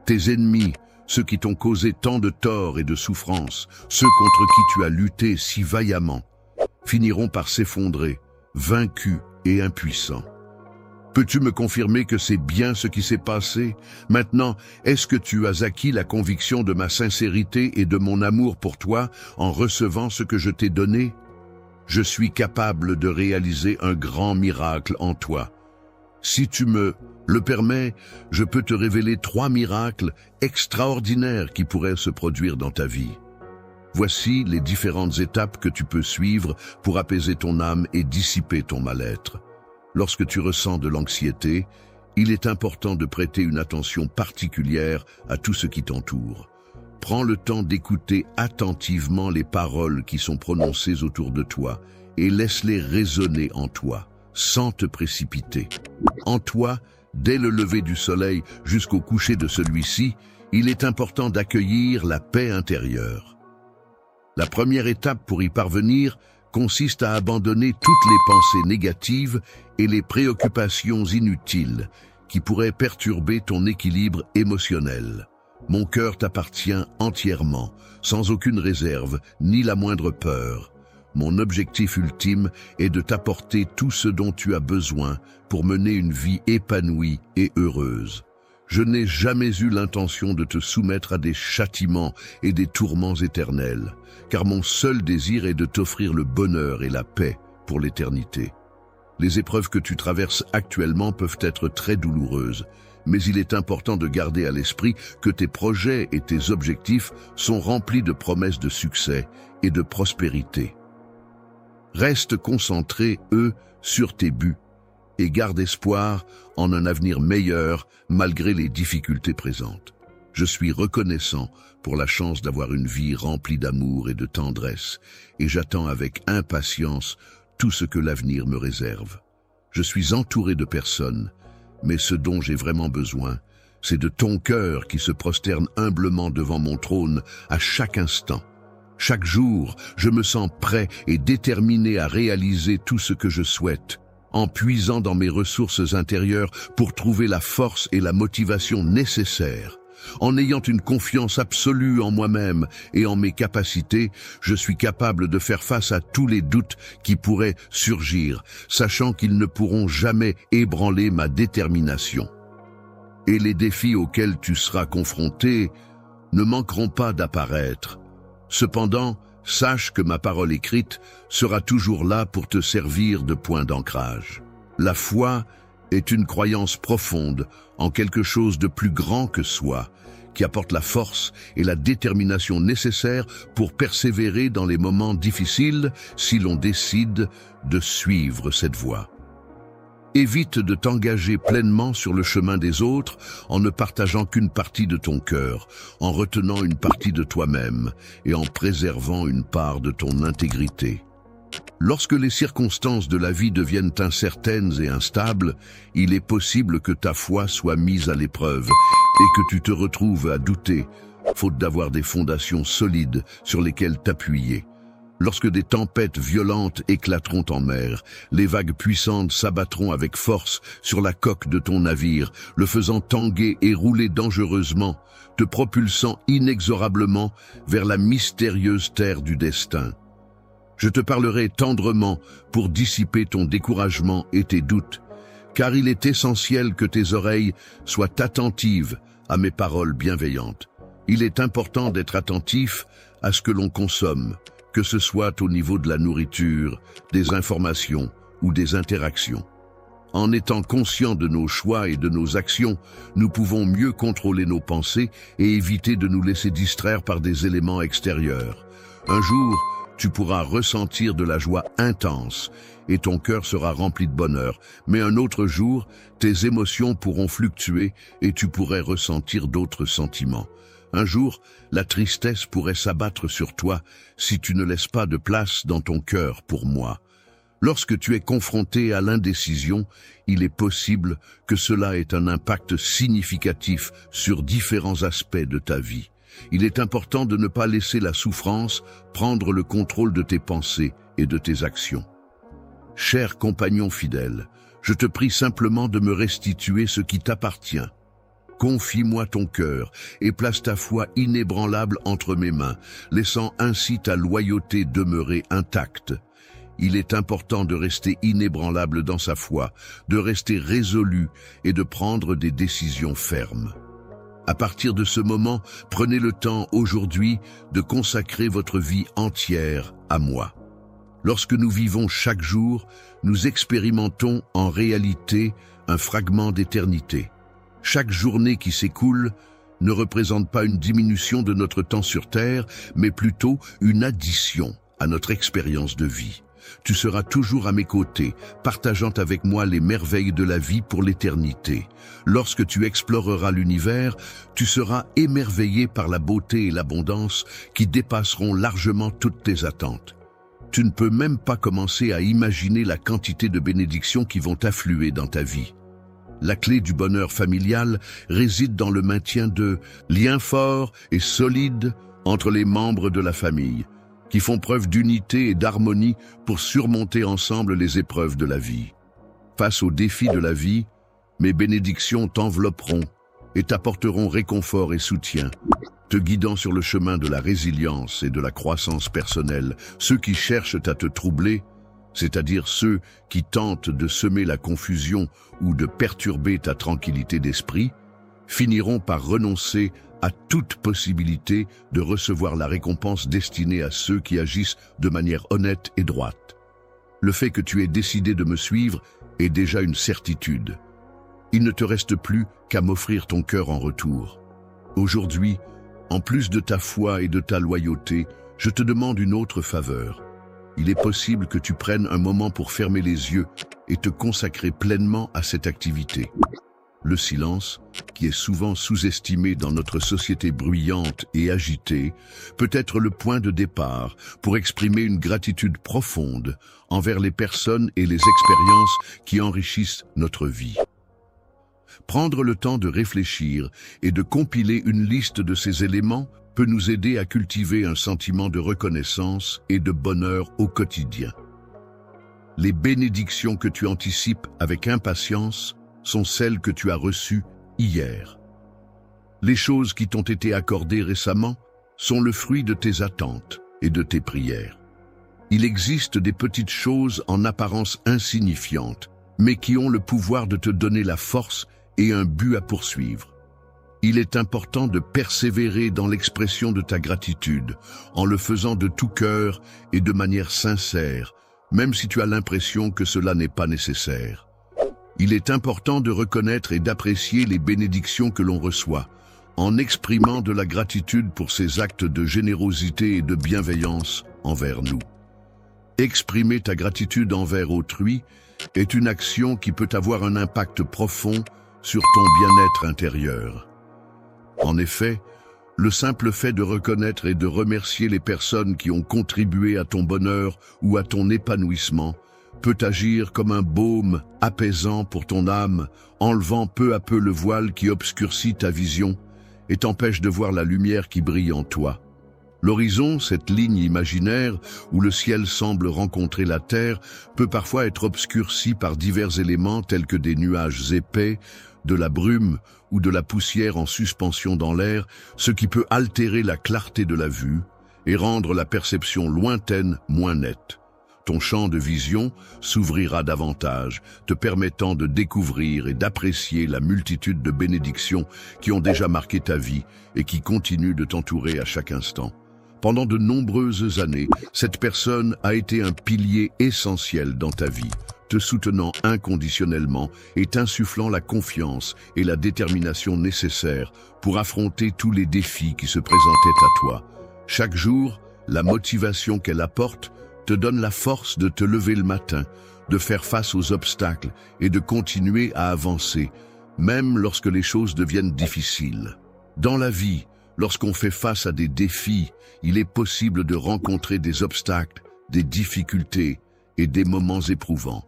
Tes ennemis, ceux qui t'ont causé tant de tort et de souffrance, ceux contre qui tu as lutté si vaillamment, finiront par s'effondrer, vaincus et impuissants. Peux-tu me confirmer que c'est bien ce qui s'est passé? Maintenant, est-ce que tu as acquis la conviction de ma sincérité et de mon amour pour toi en recevant ce que je t'ai donné? Je suis capable de réaliser un grand miracle en toi. Si tu me le permets, je peux te révéler 3 miracles extraordinaires qui pourraient se produire dans ta vie. Voici les différentes étapes que tu peux suivre pour apaiser ton âme et dissiper ton mal-être. Lorsque tu ressens de l'anxiété, il est important de prêter une attention particulière à tout ce qui t'entoure. Prends le temps d'écouter attentivement les paroles qui sont prononcées autour de toi et laisse-les résonner en toi, sans te précipiter. En toi, dès le lever du soleil jusqu'au coucher de celui-ci, il est important d'accueillir la paix intérieure. La première étape pour y parvenir consiste à abandonner toutes les pensées négatives et les préoccupations inutiles qui pourraient perturber ton équilibre émotionnel. Mon cœur t'appartient entièrement, sans aucune réserve ni la moindre peur. Mon objectif ultime est de t'apporter tout ce dont tu as besoin pour mener une vie épanouie et heureuse. Je n'ai jamais eu l'intention de te soumettre à des châtiments et des tourments éternels, car mon seul désir est de t'offrir le bonheur et la paix pour l'éternité. Les épreuves que tu traverses actuellement peuvent être très douloureuses, mais il est important de garder à l'esprit que tes projets et tes objectifs sont remplis de promesses de succès et de prospérité. Reste concentré, sur tes buts et garde espoir en un avenir meilleur malgré les difficultés présentes. Je suis reconnaissant pour la chance d'avoir une vie remplie d'amour et de tendresse et j'attends avec impatience tout ce que l'avenir me réserve. Je suis entouré de personnes, mais ce dont j'ai vraiment besoin, c'est de ton cœur qui se prosterne humblement devant mon trône à chaque instant. Chaque jour, je me sens prêt et déterminé à réaliser tout ce que je souhaite, en puisant dans mes ressources intérieures pour trouver la force et la motivation nécessaires. En ayant une confiance absolue en moi-même et en mes capacités, je suis capable de faire face à tous les doutes qui pourraient surgir, sachant qu'ils ne pourront jamais ébranler ma détermination. et les défis auxquels tu seras confronté ne manqueront pas d'apparaître. Cependant, sache que ma parole écrite sera toujours là pour te servir de point d'ancrage. La foi est une croyance profonde en quelque chose de plus grand que soi, qui apporte la force et la détermination nécessaires pour persévérer dans les moments difficiles si l'on décide de suivre cette voie. Évite de t'engager pleinement sur le chemin des autres en ne partageant qu'une partie de ton cœur, en retenant une partie de toi-même et en préservant une part de ton intégrité. Lorsque les circonstances de la vie deviennent incertaines et instables, il est possible que ta foi soit mise à l'épreuve et que tu te retrouves à douter, faute d'avoir des fondations solides sur lesquelles t'appuyer. Lorsque des tempêtes violentes éclateront en mer, les vagues puissantes s'abattront avec force sur la coque de ton navire, le faisant tanguer et rouler dangereusement, te propulsant inexorablement vers la mystérieuse terre du destin. Je te parlerai tendrement pour dissiper ton découragement et tes doutes, car il est essentiel que tes oreilles soient attentives à mes paroles bienveillantes. Il est important d'être attentif à ce que l'on consomme, que ce soit au niveau de la nourriture, des informations ou des interactions. En étant conscients de nos choix et de nos actions, nous pouvons mieux contrôler nos pensées et éviter de nous laisser distraire par des éléments extérieurs. Un jour, tu pourras ressentir de la joie intense et ton cœur sera rempli de bonheur. Mais un autre jour, tes émotions pourront fluctuer et tu pourrais ressentir d'autres sentiments. Un jour, la tristesse pourrait s'abattre sur toi si tu ne laisses pas de place dans ton cœur pour moi. Lorsque tu es confronté à l'indécision, il est possible que cela ait un impact significatif sur différents aspects de ta vie. Il est important de ne pas laisser la souffrance prendre le contrôle de tes pensées et de tes actions. Cher compagnon fidèle, je te prie simplement de me restituer ce qui t'appartient. Confie-moi ton cœur et place ta foi inébranlable entre mes mains, laissant ainsi ta loyauté demeurer intacte. Il est important de rester inébranlable dans sa foi, de rester résolu et de prendre des décisions fermes. À partir de ce moment, prenez le temps aujourd'hui de consacrer votre vie entière à moi. Lorsque nous vivons chaque jour, nous expérimentons en réalité un fragment d'éternité. Chaque journée qui s'écoule ne représente pas une diminution de notre temps sur Terre, mais plutôt une addition à notre expérience de vie. Tu seras toujours à mes côtés, partageant avec moi les merveilles de la vie pour l'éternité. Lorsque tu exploreras l'univers, tu seras émerveillé par la beauté et l'abondance qui dépasseront largement toutes tes attentes. Tu ne peux même pas commencer à imaginer la quantité de bénédictions qui vont affluer dans ta vie. La clé du bonheur familial réside dans le maintien de liens forts et solides entre les membres de la famille, qui font preuve d'unité et d'harmonie pour surmonter ensemble les épreuves de la vie. Face aux défis de la vie, mes bénédictions t'envelopperont et t'apporteront réconfort et soutien, te guidant sur le chemin de la résilience et de la croissance personnelle. Ceux qui cherchent à te troubler, c'est-à-dire ceux qui tentent de semer la confusion ou de perturber ta tranquillité d'esprit, finiront par renoncer à toute possibilité de recevoir la récompense destinée à ceux qui agissent de manière honnête et droite. Le fait que tu aies décidé de me suivre est déjà une certitude. Il ne te reste plus qu'à m'offrir ton cœur en retour. Aujourd'hui, en plus de ta foi et de ta loyauté, je te demande une autre faveur. Il est possible que tu prennes un moment pour fermer les yeux et te consacrer pleinement à cette activité. Le silence, qui est souvent sous-estimé dans notre société bruyante et agitée, peut être le point de départ pour exprimer une gratitude profonde envers les personnes et les expériences qui enrichissent notre vie. Prendre le temps de réfléchir et de compiler une liste de ces éléments peut nous aider à cultiver un sentiment de reconnaissance et de bonheur au quotidien. Les bénédictions que tu anticipes avec impatience sont celles que tu as reçues hier. Les choses qui t'ont été accordées récemment sont le fruit de tes attentes et de tes prières. Il existe des petites choses en apparence insignifiantes, mais qui ont le pouvoir de te donner la force et un but à poursuivre. Il est important de persévérer dans l'expression de ta gratitude, en le faisant de tout cœur et de manière sincère, même si tu as l'impression que cela n'est pas nécessaire. Il est important de reconnaître et d'apprécier les bénédictions que l'on reçoit, en exprimant de la gratitude pour ces actes de générosité et de bienveillance envers nous. Exprimer ta gratitude envers autrui est une action qui peut avoir un impact profond sur ton bien-être intérieur. En effet, le simple fait de reconnaître et de remercier les personnes qui ont contribué à ton bonheur ou à ton épanouissement peut agir comme un baume apaisant pour ton âme, enlevant peu à peu le voile qui obscurcit ta vision et t'empêche de voir la lumière qui brille en toi. L'horizon, cette ligne imaginaire où le ciel semble rencontrer la terre, peut parfois être obscurci par divers éléments tels que des nuages épais, de la brume ou de la poussière en suspension dans l'air, ce qui peut altérer la clarté de la vue et rendre la perception lointaine moins nette. Ton champ de vision s'ouvrira davantage, te permettant de découvrir et d'apprécier la multitude de bénédictions qui ont déjà marqué ta vie et qui continuent de t'entourer à chaque instant. Pendant de nombreuses années, cette personne a été un pilier essentiel dans ta vie, te soutenant inconditionnellement et t'insufflant la confiance et la détermination nécessaires pour affronter tous les défis qui se présentaient à toi. Chaque jour, la motivation qu'elle apporte te donne la force de te lever le matin, de faire face aux obstacles et de continuer à avancer, même lorsque les choses deviennent difficiles. Dans la vie, lorsqu'on fait face à des défis, il est possible de rencontrer des obstacles, des difficultés et des moments éprouvants.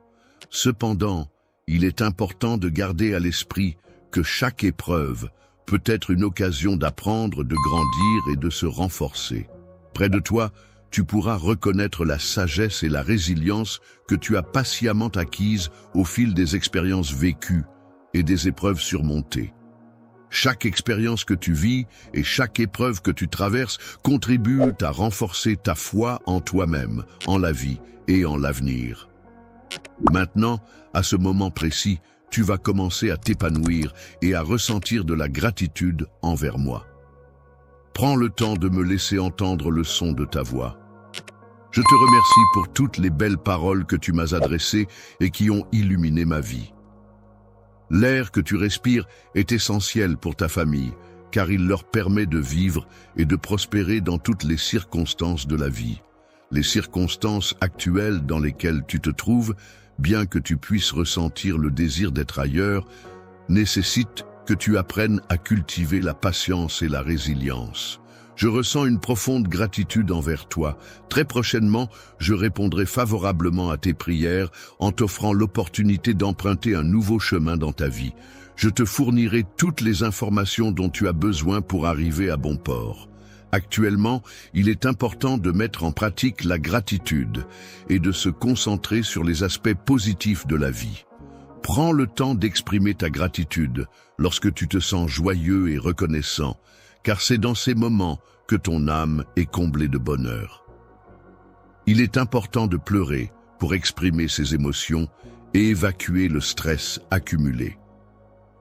Cependant, il est important de garder à l'esprit que chaque épreuve peut être une occasion d'apprendre, de grandir et de se renforcer. Près de toi, tu pourras reconnaître la sagesse et la résilience que tu as patiemment acquises au fil des expériences vécues et des épreuves surmontées. Chaque expérience que tu vis et chaque épreuve que tu traverses contribuent à renforcer ta foi en toi-même, en la vie et en l'avenir. Maintenant, à ce moment précis, tu vas commencer à t'épanouir et à ressentir de la gratitude envers moi. Prends le temps de me laisser entendre le son de ta voix. Je te remercie pour toutes les belles paroles que tu m'as adressées et qui ont illuminé ma vie. L'air que tu respires est essentiel pour ta famille, car il leur permet de vivre et de prospérer dans toutes les circonstances de la vie. Les circonstances actuelles dans lesquelles tu te trouves, bien que tu puisses ressentir le désir d'être ailleurs, nécessitent que tu apprennes à cultiver la patience et la résilience. Je ressens une profonde gratitude envers toi. Très prochainement, je répondrai favorablement à tes prières en t'offrant l'opportunité d'emprunter un nouveau chemin dans ta vie. Je te fournirai toutes les informations dont tu as besoin pour arriver à bon port. Actuellement, il est important de mettre en pratique la gratitude et de se concentrer sur les aspects positifs de la vie. Prends le temps d'exprimer ta gratitude lorsque tu te sens joyeux et reconnaissant, car c'est dans ces moments que ton âme est comblée de bonheur. Il est important de pleurer pour exprimer ses émotions et évacuer le stress accumulé.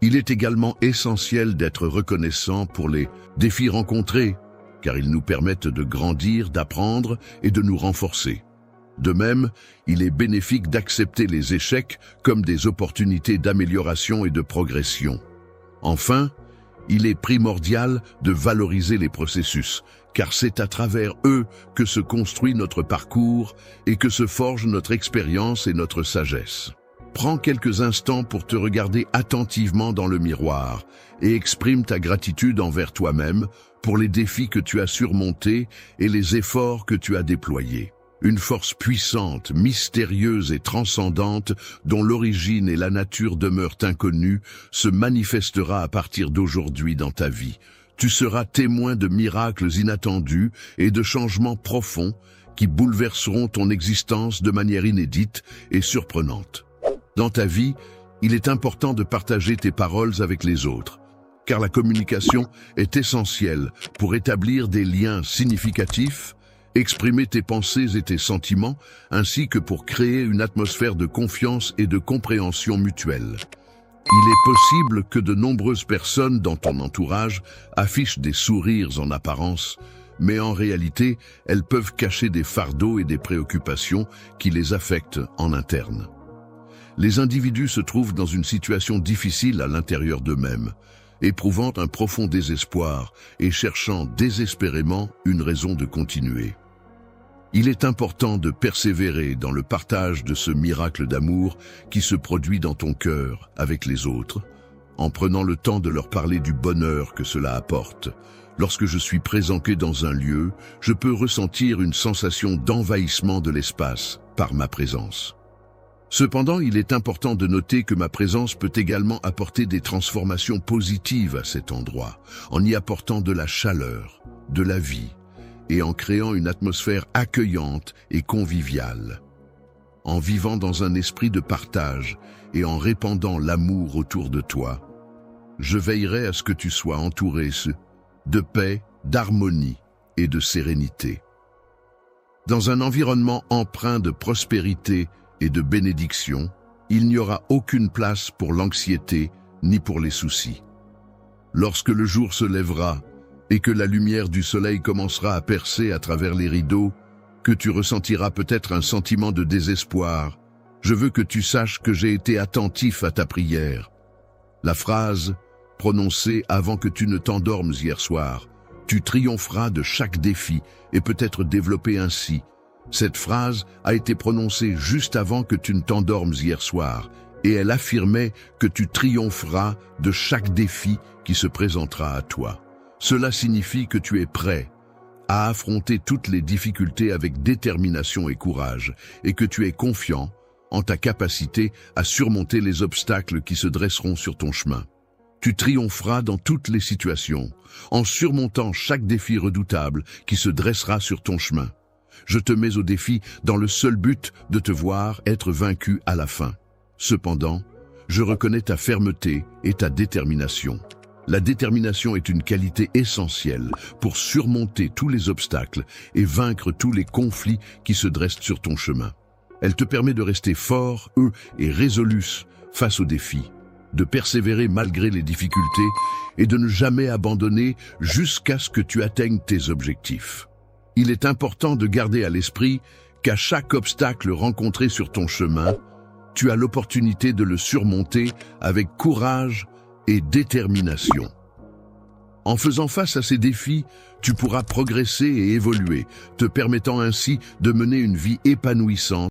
Il est également essentiel d'être reconnaissant pour les défis rencontrés, car ils nous permettent de grandir, d'apprendre et de nous renforcer. De même, il est bénéfique d'accepter les échecs comme des opportunités d'amélioration et de progression. Enfin, il est primordial de valoriser les processus, car c'est à travers eux que se construit notre parcours et que se forge notre expérience et notre sagesse. Prends quelques instants pour te regarder attentivement dans le miroir et exprime ta gratitude envers toi-même pour les défis que tu as surmontés et les efforts que tu as déployés. Une force puissante, mystérieuse et transcendante, dont l'origine et la nature demeurent inconnues, se manifestera à partir d'aujourd'hui dans ta vie. Tu seras témoin de miracles inattendus et de changements profonds qui bouleverseront ton existence de manière inédite et surprenante. Dans ta vie, il est important de partager tes paroles avec les autres, car la communication est essentielle pour établir des liens significatifs, exprimer tes pensées et tes sentiments, ainsi que pour créer une atmosphère de confiance et de compréhension mutuelle. Il est possible que de nombreuses personnes dans ton entourage affichent des sourires en apparence, mais en réalité, elles peuvent cacher des fardeaux et des préoccupations qui les affectent en interne. Les individus se trouvent dans une situation difficile à l'intérieur d'eux-mêmes, éprouvant un profond désespoir et cherchant désespérément une raison de continuer. Il est important de persévérer dans le partage de ce miracle d'amour qui se produit dans ton cœur avec les autres, en prenant le temps de leur parler du bonheur que cela apporte. Lorsque je suis présenté dans un lieu, je peux ressentir une sensation d'envahissement de l'espace par ma présence. Cependant, il est important de noter que ma présence peut également apporter des transformations positives à cet endroit, en y apportant de la chaleur, de la vie, et en créant une atmosphère accueillante et conviviale. En vivant dans un esprit de partage et en répandant l'amour autour de toi, je veillerai à ce que tu sois entouré de paix, d'harmonie et de sérénité. Dans un environnement empreint de prospérité et de bénédiction, il n'y aura aucune place pour l'anxiété ni pour les soucis. Lorsque le jour se lèvera et que la lumière du soleil commencera à percer à travers les rideaux, que tu ressentiras peut-être un sentiment de désespoir, je veux que tu saches que j'ai été attentif à ta prière. La phrase prononcée avant que tu ne t'endormes hier soir, « Tu triompheras de chaque défi » et peut être développée ainsi. Cette phrase a été prononcée juste avant que tu ne t'endormes hier soir, et elle affirmait que tu triompheras de chaque défi qui se présentera à toi. Cela signifie que tu es prêt à affronter toutes les difficultés avec détermination et courage, et que tu es confiant en ta capacité à surmonter les obstacles qui se dresseront sur ton chemin. Tu triompheras dans toutes les situations, en surmontant chaque défi redoutable qui se dressera sur ton chemin. Je te mets au défi dans le seul but de te voir être vaincu à la fin. Cependant, je reconnais ta fermeté et ta détermination. La détermination est une qualité essentielle pour surmonter tous les obstacles et vaincre tous les conflits qui se dressent sur ton chemin. Elle te permet de rester fort, et résolu face aux défis, de persévérer malgré les difficultés et de ne jamais abandonner jusqu'à ce que tu atteignes tes objectifs. Il est important de garder à l'esprit qu'à chaque obstacle rencontré sur ton chemin, tu as l'opportunité de le surmonter avec courage et détermination. En faisant face à ces défis, tu pourras progresser et évoluer, te permettant ainsi de mener une vie épanouissante